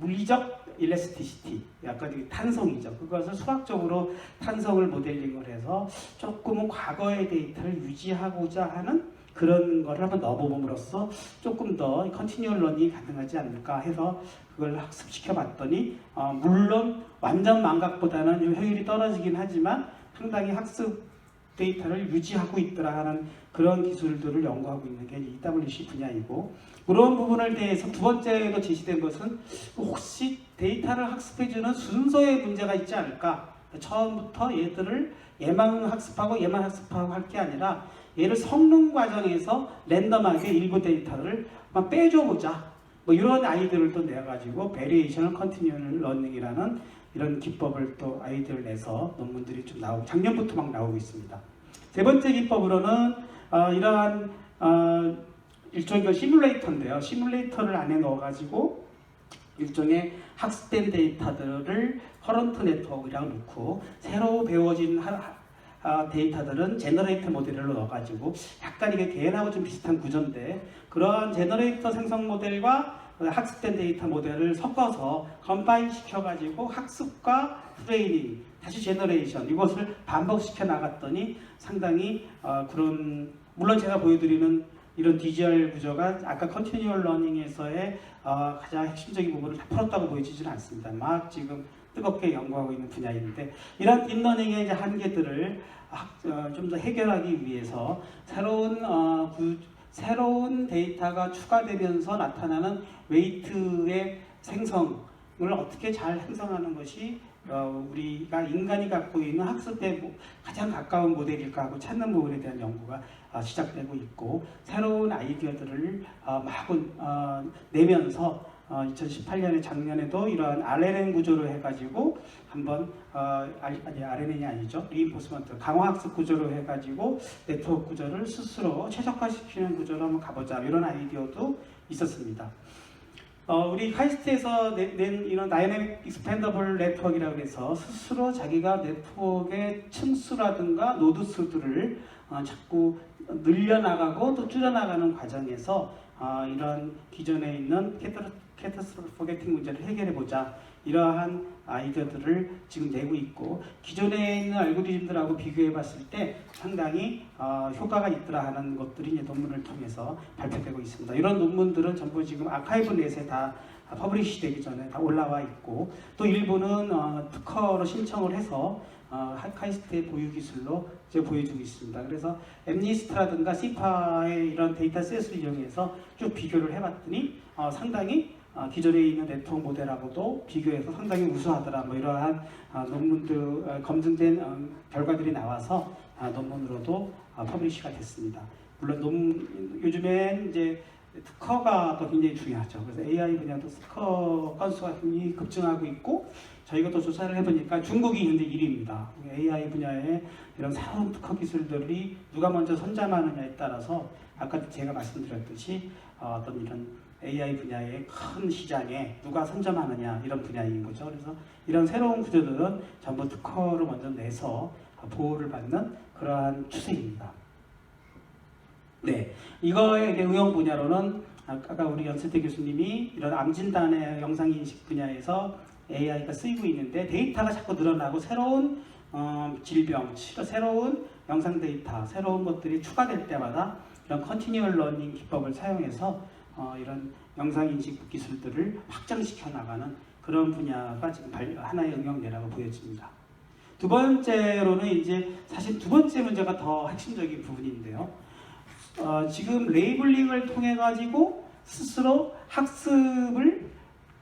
물리적 일래스티시티, 약간 탄성이죠. 그것을 수학적으로 탄성을 모델링을 해서 조금은 과거의 데이터를 유지하고자 하는 그런 거를 한번 넣어봄으로써 조금 더 컨티뉴얼 러닝이 가능하지 않을까 해서 그걸 학습시켜 봤더니 물론 완전 망각보다는 좀 효율이 떨어지긴 하지만 상당히 학습 데이터를 유지하고 있더라 하는 그런 기술들을 연구하고 있는 게 EWC 분야이고 그런 부분을 대해서 두 번째로 제시된 것은 혹시 데이터를 학습해주는 순서에 문제가 있지 않을까. 처음부터 얘들을 얘만 학습하고 할 게 아니라 얘를 성능 과정에서 랜덤하게 일부 데이터를 빼줘보자. 뭐 이런 아이디어를 또 내가지고 베리에이셔널 컨티뉴얼 러닝이라는 이런 기법을 또 아이디어를 내서 논문들이 좀 나오고 작년부터 막 나오고 있습니다. 세 번째 기법으로는 이러한 일종의 시뮬레이터인데요. 시뮬레이터를 안에 넣어가지고 일종의 학습된 데이터들을 커런트 네트워크라고 놓고 새로 배워진 데이터들은 제너레이터 모델로 넣어가지고 약간 이게 개인하고 좀 비슷한 구조인데 그런 제너레이터 생성 모델과 학습된 데이터 모델을 섞어서 컴바인 시켜가지고 학습과 트레이닝, 다시 제너레이션 이것을 반복시켜 나갔더니 상당히 그런 물론 제가 보여드리는 이런 DGR 구조가 아까 컨티뉴얼 러닝에서의 가장 핵심적인 부분을 다 풀었다고 보여지지는 않습니다. 막 지금 뜨겁게 연구하고 있는 분야인데 이런 딥러닝의 이제 한계들을 좀 더 해결하기 위해서 새로운 데이터가 추가되면서 나타나는 웨이트의 생성을 어떻게 잘 형성하는 것이 우리가 인간이 갖고 있는 학습에 가장 가까운 모델일까 하고 찾는 부분에 대한 연구가 시작되고 있고, 새로운 아이디어들을 막 내면서 2018년에 작년에도 이러한 RNN 구조로 해가지고 한번 아니 RNN이 아니죠, 리인포스먼트 강화학습 구조로 해가지고 네트워크 구조를 스스로 최적화시키는 구조로 한번 가보자, 이런 아이디어도 있었습니다. 우리 카이스트에서 낸 이런 다이내믹 익스펜더블 네트워크라고 해서 스스로 자기가 네트워크의 층수라든가 노드 수들을 자꾸 늘려나가고 또 줄여나가는 과정에서 이런 기존에 있는 캐터스트로피 포게팅 문제를 해결해보자, 이러한 아이디어들을 지금 내고 있고, 기존에 있는 알고리즘들하고 비교해봤을 때 상당히 효과가 있더라 하는 것들이 이제 논문을 통해서 발표되고 있습니다. 이런 논문들은 전부 지금 아카이브 넷에 다 퍼블리시 되기 전에 다 올라와 있고, 또 일부는 특허로 신청을 해서 카이스트의 보유 기술로 이제 보여주고 있습니다. 그래서 엠니스트라든가 시파의 이런 데이터셋을 이용해서 쭉 비교를 해봤더니 상당히 기존에 있는 네트워크 모델하고도 비교해서 상당히 우수하더라, 뭐 이러한 논문들 검증된 결과들이 나와서 논문으로도 퍼블리시가 됐습니다. 물론 요즘엔 이제 특허가 또 굉장히 중요하죠. 그래서 AI 분야도 특허 건수가 굉장히 급증하고 있고, 저희가 또 조사를 해보니까 중국이 현재 1위입니다. AI 분야에 이런 새로운 특허 기술들이 누가 먼저 선점하느냐에 따라서 아까 제가 말씀드렸듯이 어떤 이런 AI 분야의 큰 시장에 누가 선점하느냐, 이런 분야인 거죠. 그래서 이런 새로운 구조들은 전부 특허를 먼저 내서 보호를 받는 그러한 추세입니다. 네, 이거의 응용 분야로는 아까 우리 연세태 교수님이 이런 암 진단의 영상인식 분야에서 AI가 쓰이고 있는데, 데이터가 자꾸 늘어나고 새로운 질병, 새로운 영상 데이터, 새로운 것들이 추가될 때마다 이런 컨티뉴얼 러닝 기법을 사용해서 이런 영상인식 기술들을 확장시켜 나가는 그런 분야가 지금 하나의 응용례라고 보여집니다. 두 번째로는 이제 사실 두 번째 문제가 더 핵심적인 부분인데요. 지금 레이블링을 통해 가지고 스스로 학습을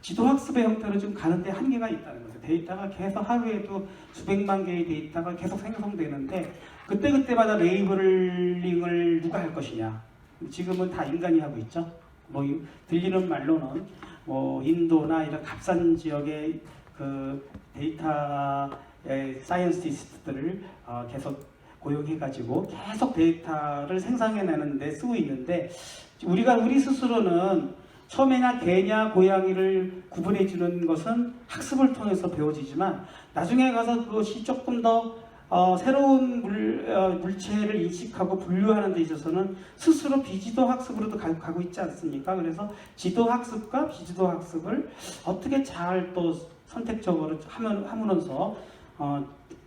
지도학습의 형태로 좀 가는데 한계가 있다는 거죠. 데이터가 계속 하루에도 수백만 개의 데이터가 계속 생성되는데, 그때마다 레이블링을 누가 할 것이냐. 지금은 다 인간이 하고 있죠. 뭐 들리는 말로는 뭐 인도나 이런 값싼 지역의 그 데이터의 사이언티스트들을 계속 고용해가지고 계속 데이터를 생성해내는 데 쓰고 있는데, 우리 스스로는 처음에냐 개냐 고양이를 구분해주는 것은 학습을 통해서 배워지지만, 나중에 가서 그것이 조금 더 새로운 물체를 인식하고 분류하는 데 있어서는 스스로 비지도 학습으로도 가고 있지 않습니까? 그래서 지도 학습과 비지도 학습을 어떻게 잘 또 선택적으로 함으로써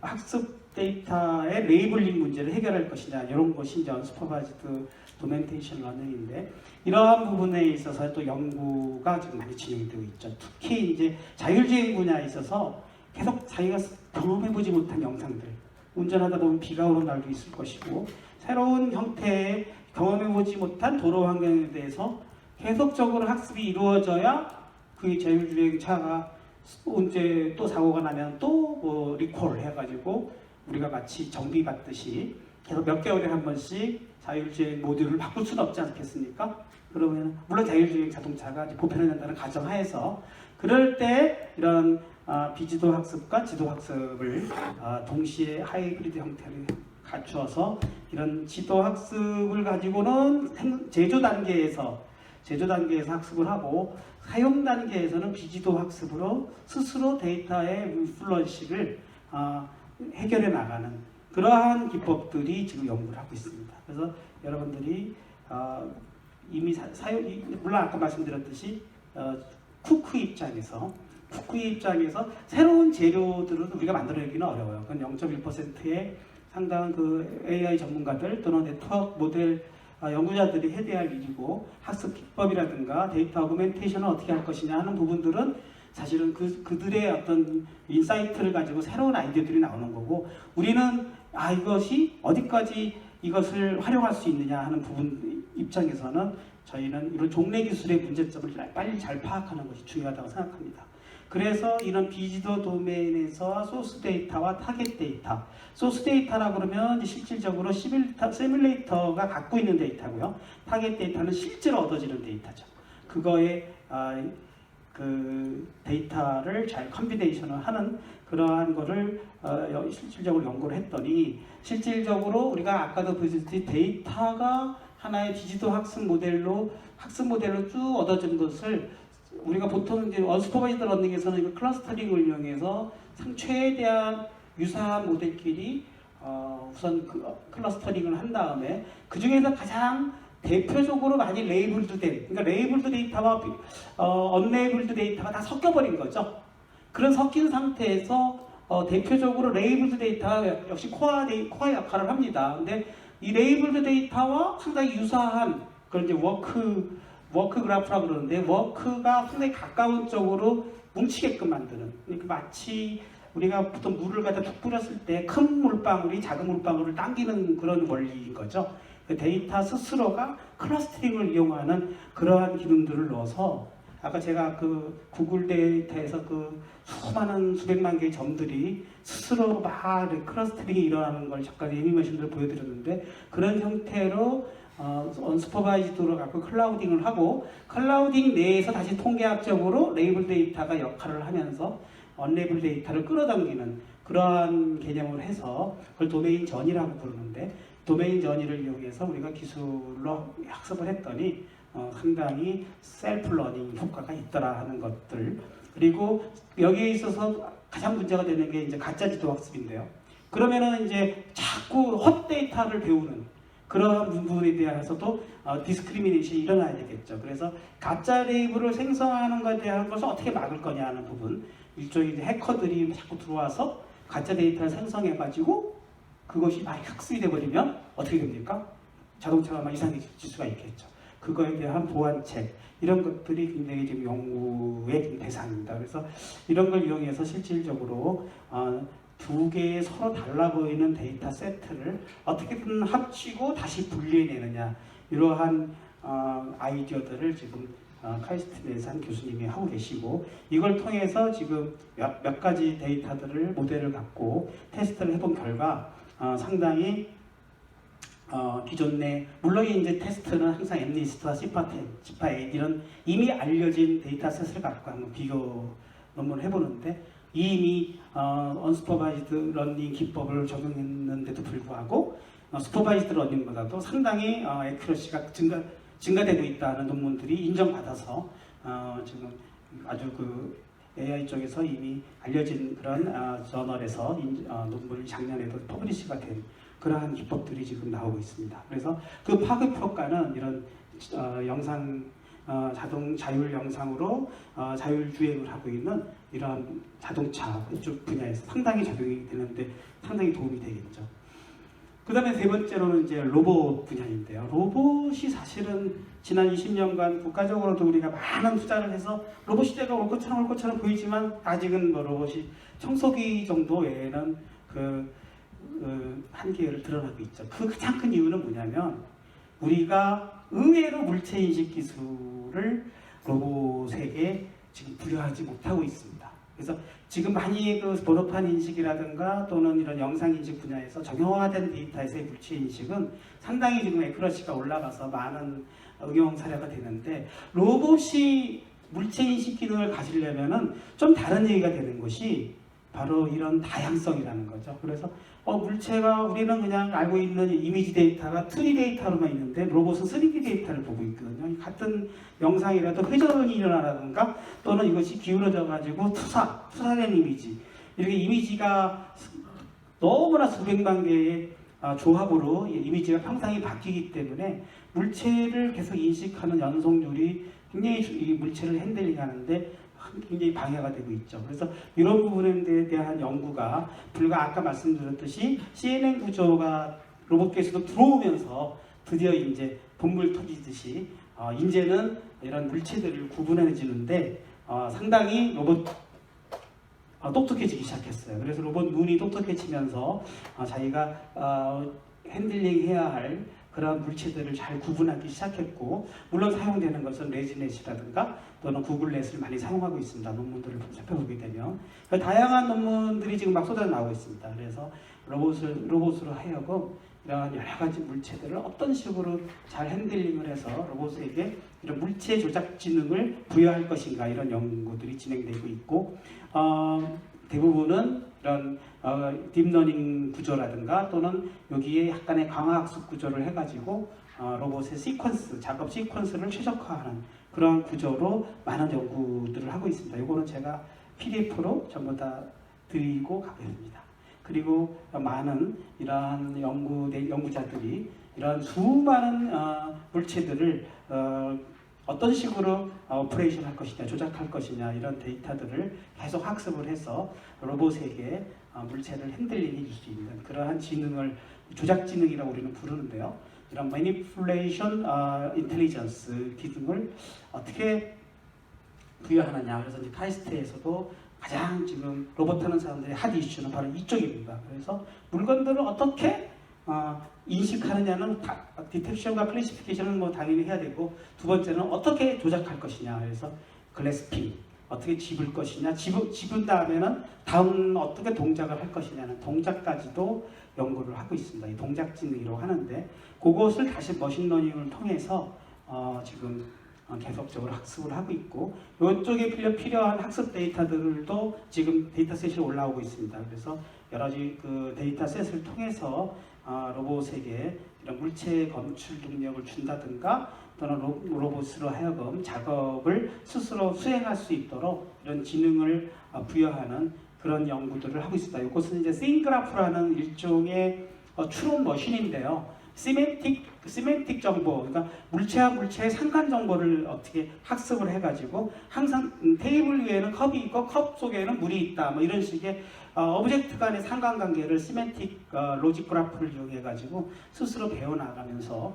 학습 데이터의 레이블링 문제를 해결할 것이냐, 이런 것이 이제 언슈퍼바이즈드 도멘테이션 러닝인데, 이러한 부분에 있어서 또 연구가 지금 많이 진행되고 있죠. 특히 이제 자율주행 분야에 있어서 계속 자기가 경험해보지 못한 영상들, 운전하다 보면 비가 오는 날도 있을 것이고, 새로운 형태의 경험해보지 못한 도로 환경에 대해서 계속적으로 학습이 이루어져야 그 자율주행 차가 언제 또 사고가 나면 또 뭐 리콜 해가지고 우리가 마치 정비 받듯이 계속 몇 개월에 한 번씩 자율주행 모듈을 바꿀 수는 없지 않겠습니까? 그러면 물론 자율주행 자동차가 보편화된다는 가정하에서, 그럴 때 이런 비지도 학습과 지도 학습을 동시에 하이브리드 형태를 갖추어서 이런 지도 학습을 가지고는 제조 단계에서 학습을 하고, 사용 단계에서는 비지도 학습으로 스스로 데이터의 인플루언시를 해결해 나가는 그러한 기법들이 지금 연구를 하고 있습니다. 그래서 여러분들이 이미 물론 아까 말씀드렸듯이 쿠크 입장에서 새로운 재료들은 우리가 만들어내기는 어려워요. 그건 0.1%의 상당한 그 AI 전문가들 또는 네트워크 모델 연구자들이 해야 할 일이고, 학습 기법이라든가 데이터 어그멘테이션을 어떻게 할 것이냐 하는 부분들은 사실은 그들의 어떤 인사이트를 가지고 새로운 아이디어들이 나오는 거고, 우리는 이것이 어디까지 이것을 활용할 수 있느냐 하는 부분 입장에서는 저희는 이런 종래 기술의 문제점을 빨리 잘 파악하는 것이 중요하다고 생각합니다. 그래서 이런 비지도 도메인에서 소스 데이터와 타겟 데이터, 소스 데이터라 그러면 실질적으로 시뮬레이터가 갖고 있는 데이터고요. 타겟 데이터는 실제로 얻어지는 데이터죠. 그거에 그 데이터를 잘 컴비네이션을 하는 그러한 거를 실질적으로 연구를 했더니 실질적으로 우리가 아까도 보셨듯이 데이터가 하나의 디지털 학습 모델로 쭉 얻어진 것을 우리가 보통 이제 언슈퍼바이즈드 러닝에서는 이거 클러스터링을 이용해서 최대한 유사한 모델끼리 우선 클러스터링을 한 다음에 그 중에서 가장 대표적으로 많이 레이블드 된, 그러니까 레이블드 데이터와 언레이블드 데이터가 다 섞여버린 거죠. 그런 섞인 상태에서 대표적으로 레이블드 데이터가 역시 코어 역할을 합니다. 근데 이 레이블드 데이터와 상당히 유사한 그런 이제 워크 그래프라고 그러는데 워크가 상당히 가까운 쪽으로 뭉치게끔 만드는, 그러니까 마치 우리가 보통 물을 갖다 툭 뿌렸을 때 큰 물방울이 작은 물방울을 당기는 그런 원리인 거죠. 그 데이터 스스로가 클러스터링을 이용하는 그러한 기능들을 넣어서 아까 제가 그 구글 데이터에서 그 수많은 수백만 개의 점들이 스스로 막 클러스터링이 일어나는 걸 잠깐 애니메이션들을 보여드렸는데 그런 형태로 언슈퍼바이즈드로 갖고 클라우딩을 하고 클라우딩 내에서 다시 통계학적으로 레이블 데이터가 역할을 하면서 언레이블 데이터를 끌어당기는 그러한 개념을 해서 그걸 도메인 전이라고 부르는데 도메인 전이를 이용해서 우리가 기술로 학습을 했더니 상당히 셀프 러닝 효과가 있더라 하는 것들. 그리고 여기에 있어서 가장 문제가 되는 게 이제 가짜 지도 학습인데요. 그러면은 이제 자꾸 헛데이터를 배우는 그러한 부분에 대해서도 디스크리미네이션이 일어나야 되겠죠. 그래서 가짜 레이블을 생성하는 것에 대한 것을 어떻게 막을 거냐 하는 부분. 일종의 이제 해커들이 자꾸 들어와서 가짜 데이터를 생성해가지고 그것이 많이 학습이 돼버리면 어떻게 됩니까? 자동차가 막 이상해질 수가 있겠죠. 그거에 대한 보완책 이런 것들이 굉장히 지금 연구의 대상입니다. 그래서 이런 걸 이용해서 실질적으로 두 개의 서로 달라 보이는 데이터 세트를 어떻게든 합치고 다시 분리해내느냐 이러한 아이디어들을 지금 카이스트 내에서 한 교수님이 하고 계시고 이걸 통해서 지금 몇 가지 데이터들을 모델을 갖고 테스트를 해본 결과 상당히 기존 내 물론 이제 테스트는 항상 엠니스트와 시파8 이런 이미 알려진 데이터셋을 갖고 한번 비교 논문을 해보는데 이미 언슈퍼바이즈드 러닝 기법을 적용했는데도 불구하고 슈퍼바이즈드 러닝보다도 상당히 애큐러시가 증가되고 있다는 논문들이 인정받아서 지금 아주 그 AI 쪽에서 이미 알려진 그런 저널에서 논문이 작년에도 퍼블리시가 된 그러한 기법들이 지금 나오고 있습니다. 그래서 그 파급 효과는 이런 영상 자율 영상으로 자율 주행을 하고 있는 이러한 자동차 이쪽 분야에서 상당히 적용이 되는데 상당히 도움이 되겠죠. 그 다음에 세 번째로는 이제 로봇 분야인데요. 로봇이 사실은 지난 20년간 국가적으로도 우리가 많은 투자를 해서 로봇 시대가 올 것처럼 보이지만 아직은 뭐 로봇이 청소기 정도 외에는 한계를 드러나고 있죠. 그 가장 큰 이유는 뭐냐면 우리가 의외로 물체인식 기술을 로봇에게 지금 부여하지 못하고 있습니다. 그래서 지금 많이 그 번호판 인식이라든가 또는 이런 영상 인식 분야에서 정형화된 데이터에서의 물체 인식은 상당히 지금 애큐러시가 올라가서 많은 응용 사례가 되는데 로봇이 물체 인식 기능을 가지려면은 좀 다른 얘기가 되는 것이 바로 이런 다양성이라는 거죠. 그래서 물체가 우리는 그냥 알고 있는 이미지 데이터가 2D 데이터로만 있는데 로봇은 3D 데이터를 보고 있거든요. 같은 영상이라도 회전이 일어나라든가 또는 이것이 기울어져 가지고 투사된 이미지 이렇게 이미지가 너무나 수백만 개의 조합으로 이미지가 평상이 바뀌기 때문에 물체를 계속 인식하는 연속률이 굉장히 이 물체를 핸들링하는데 굉장히 방해가 되고 있죠. 그래서 이런 부분에 대한 연구가 불과 아까 말씀드렸듯이 CNN 구조가 로봇계에서도 들어오면서 드디어 이제 본물 터지듯이 이제는 이런 물체들을 구분해주는데 상당히 로봇 똑똑해지기 시작했어요. 그래서 로봇 눈이 똑똑해지면서 자기가 핸들링 해야 할 그런 물체들을 잘 구분하기 시작했고, 물론 사용되는 것은 레지넷이라든가 또는 구글넷을 많이 사용하고 있습니다. 논문들을 살펴보게 되면 다양한 논문들이 지금 막 쏟아 나오고 있습니다. 그래서 로봇으로 하여금 이런 여러 가지 물체들을 어떤 식으로 잘 핸들링을 해서 로봇에게 이런 물체 조작 지능을 부여할 것인가, 이런 연구들이 진행되고 있고, 대부분은 이런 딥러닝 구조라든가 또는 여기에 약간의 강화학습 구조를 해가지고 로봇의 작업 시퀀스를 최적화하는 그런 구조로 많은 연구들을 하고 있습니다. 이거는 제가 PDF로 전부 다 드리고 가겠습니다. 그리고 많은 이러한 연구자들이 이런 수많은 물체들을 어떤 식으로 오퍼레이션 할 것이냐, 조작할 것이냐, 이런 데이터들을 계속 학습을 해서 로봇에게 물체를 핸들링 해줄 수 있는 그러한 지능을 조작 지능이라고 우리는 부르는데요. 이런 매니플레이션 인텔리전스 기능을 어떻게 부여하느냐. 그래서 이제 카이스트에서도 가장 지금 로봇 하는 사람들의 핫 이슈는 바로 이쪽입니다. 그래서 물건들을 어떻게 인식하느냐는 디텍션과 클래시피케이션은 뭐 당연히 해야 되고, 두 번째는 어떻게 조작할 것이냐. 그래서 글래스핑, 어떻게 집을 것이냐, 집은 다음에는 다음 어떻게 동작을 할 것이냐는 동작까지도 연구를 하고 있습니다. 이 동작지능이라고 하는데, 그것을 다시 머신러닝을 통해서 지금 계속적으로 학습을 하고 있고, 이쪽에 필요한 학습 데이터들도 지금 데이터셋이 올라오고 있습니다. 그래서 여러 가지 그 데이터셋을 통해서 로봇에게 이런 물체 검출 능력을 준다든가 또는 로봇으로 하여금 작업을 스스로 수행할 수 있도록 이런 지능을 부여하는 그런 연구들을 하고 있습니다. 이것은 이제 싱그라프라는 일종의 추론 머신인데요. 시멘틱 정보, 그러니까 물체와 물체의 상관 정보를 어떻게 학습을 해가지고 항상 테이블 위에는 컵이 있고 컵 속에는 물이 있다, 뭐 이런 식의 오브젝트 간의 상관관계를 시멘틱 로직 그래프를 이용해가지고 스스로 배워나가면서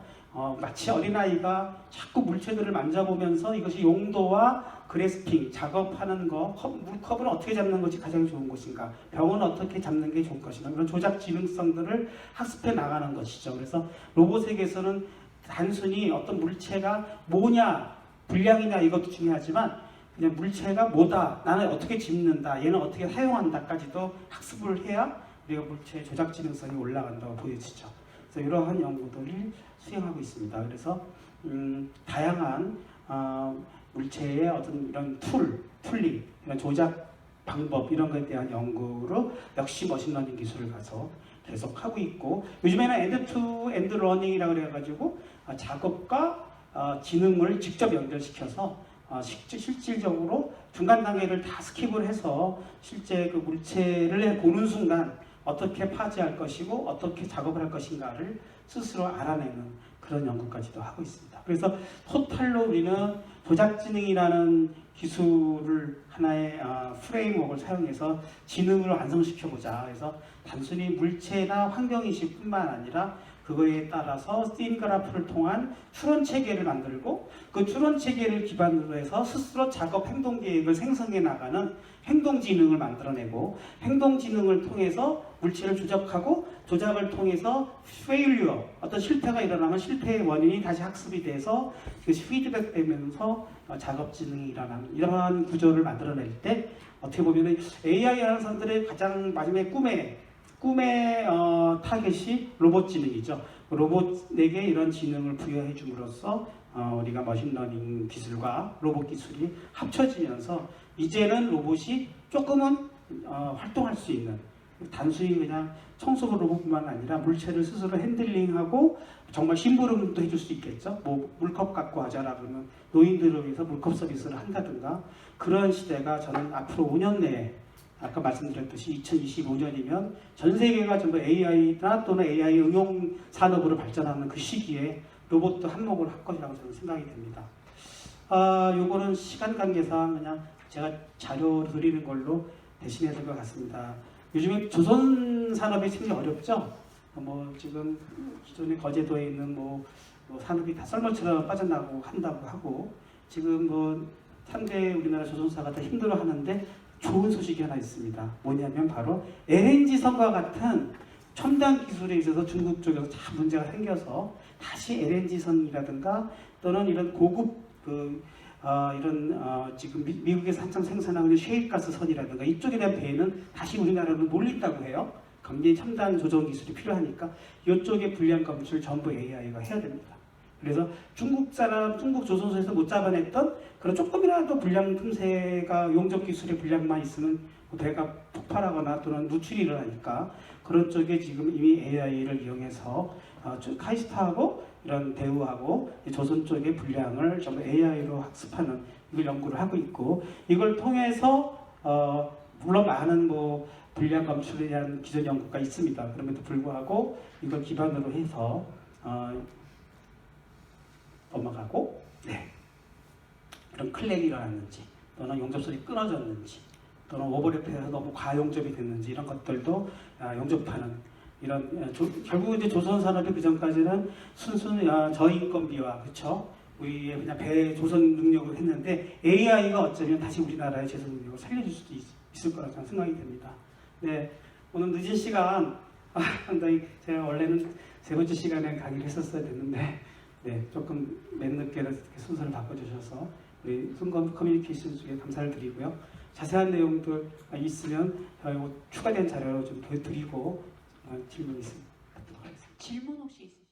마치 어린아이가 자꾸 물체들을 만져보면서 이것이 용도와 그래스핑, 작업하는 거, 물컵을 어떻게 잡는 것이 가장 좋은 것인가, 병은 어떻게 잡는 게 좋을 것인가, 이런 조작 지능성들을 학습해 나가는 것이죠. 그래서 로봇에게서는 단순히 어떤 물체가 뭐냐, 분량이냐 이것도 중요하지만 그냥 물체가 뭐다, 나는 어떻게 집는다, 얘는 어떻게 사용한다까지도 학습을 해야 우리가 물체의 조작 지능성이 올라간다고 보여지죠. 그래서 이러한 연구들을 수행하고 있습니다. 그래서 다양한 물체의 어떤 이런 툴링, 이런 조작 방법, 이런 것에 대한 연구로 역시 머신러닝 기술을 가서 계속 하고 있고, 요즘에는 엔드-투-엔드 러닝이라고 그래가지고 작업과 지능을 직접 연결시켜서 실질적으로 중간 단계를 다 스킵을 해서 실제 그 물체를 보는 순간 어떻게 파지할 것이고 어떻게 작업을 할 것인가를 스스로 알아내는 그런 연구까지도 하고 있습니다. 그래서 토탈로 우리는 조작지능이라는 기술을 하나의 프레임워크를 사용해서 지능을 완성시켜보자. 그래서 단순히 물체나 환경인식뿐만 아니라 그거에 따라서 씬 그래프를 통한 추론 체계를 만들고, 그 추론 체계를 기반으로 해서 스스로 작업 행동 계획을 생성해 나가는 행동지능을 만들어내고, 행동지능을 통해서 물체를 조작하고, 조작을 통해서 failure, 어떤 실패가 일어나면 실패의 원인이 다시 학습이 돼서 그것이 피드백되면서 작업지능이 일어나는 이러한 구조를 만들어낼 때, 어떻게 보면 AI 하는 사람들의 가장 마지막에 꿈의 타겟이 로봇 지능이죠. 로봇에게 이런 지능을 부여해 줌으로써 우리가 머신러닝 기술과 로봇 기술이 합쳐지면서 이제는 로봇이 조금은 활동할 수 있는, 단순히 그냥 청소부 로봇뿐만 아니라 물체를 스스로 핸들링하고 정말 심부름도 해줄 수 있겠죠. 뭐 물컵 갖고 하자라 그러면 노인들을 위해서 물컵 서비스를 한다든가, 그런 시대가 저는 앞으로 5년 내에, 아까 말씀드렸듯이 2025년이면 전 세계가 전부 AI나 또는 AI 응용 산업으로 발전하는 그 시기에 로봇도 한몫을 할 것이라고 저는 생각이 됩니다. 요거는 시간 관계상 그냥 제가 자료 드리는 걸로 대신해야 될 것 같습니다. 요즘에 조선 산업이 굉장히 어렵죠. 뭐 지금 기존의 거제도에 있는 뭐 산업이 다 썰물처럼 빠져나가고 한다고 하고, 지금 뭐 3대 우리나라 조선사가 다 힘들어하는데 좋은 소식이 하나 있습니다. 뭐냐면 바로 LNG 선과 같은 첨단 기술에 있어서 중국 쪽에서 참 문제가 생겨서 다시 LNG선이라든가 또는 이런 고급 지금 미국에서 한참 생산하고 있는 셰일가스 선이라든가 이쪽에 대한 배는 다시 우리나라로 몰린다고 해요. 굉장히 첨단 조정 기술이 필요하니까 이쪽에 불량 검출 전부 AI가 해야 됩니다. 그래서 중국 조선소에서 못 잡아냈던 그런 조금이라도 불량 틈새가 용접 기술의 불량만 있으면 배가 폭발하거나 또는 누출이 일어나니까 그런 쪽에 지금 이미 AI를 이용해서 카이스트하고 이런 대우하고 조선 쪽의 불량을 전부 AI로 학습하는 이걸 연구를 하고 있고 이걸 통해서 물론 많은 불량 검출에 대한 기존 연구가 있습니다. 그럼에도 불구하고 이걸 기반으로 해서 넘어가고 이런 클랙이 일어났는지 또는 용접선이 끊어졌는지 또는 오버랩해서 너무 과용접이 됐는지 이런 것들도 용접하는 이런 결국 이제 조선 산업이 그 전까지는 순순히 저인건비와 그렇죠 우리의 그냥 배 조선 능력을 했는데 AI가 어쩌면 다시 우리나라의 제조 능력을 살려줄 수도 있을 거라고 저는 생각이 됩니다. 네, 오늘 늦은 시간 상당히 제가 원래는 세 번째 시간에 강의를 했었어야 됐는데 조금 맨늦게 이렇게 순서를 바꿔주셔서 우리 순검 커뮤니케이션 쪽에 감사를 드리고요. 자세한 내용들 있으면 추가된 자료로 좀 드리고 질문 있으면 하도록 하겠습니다. 질문 혹시 있습니까?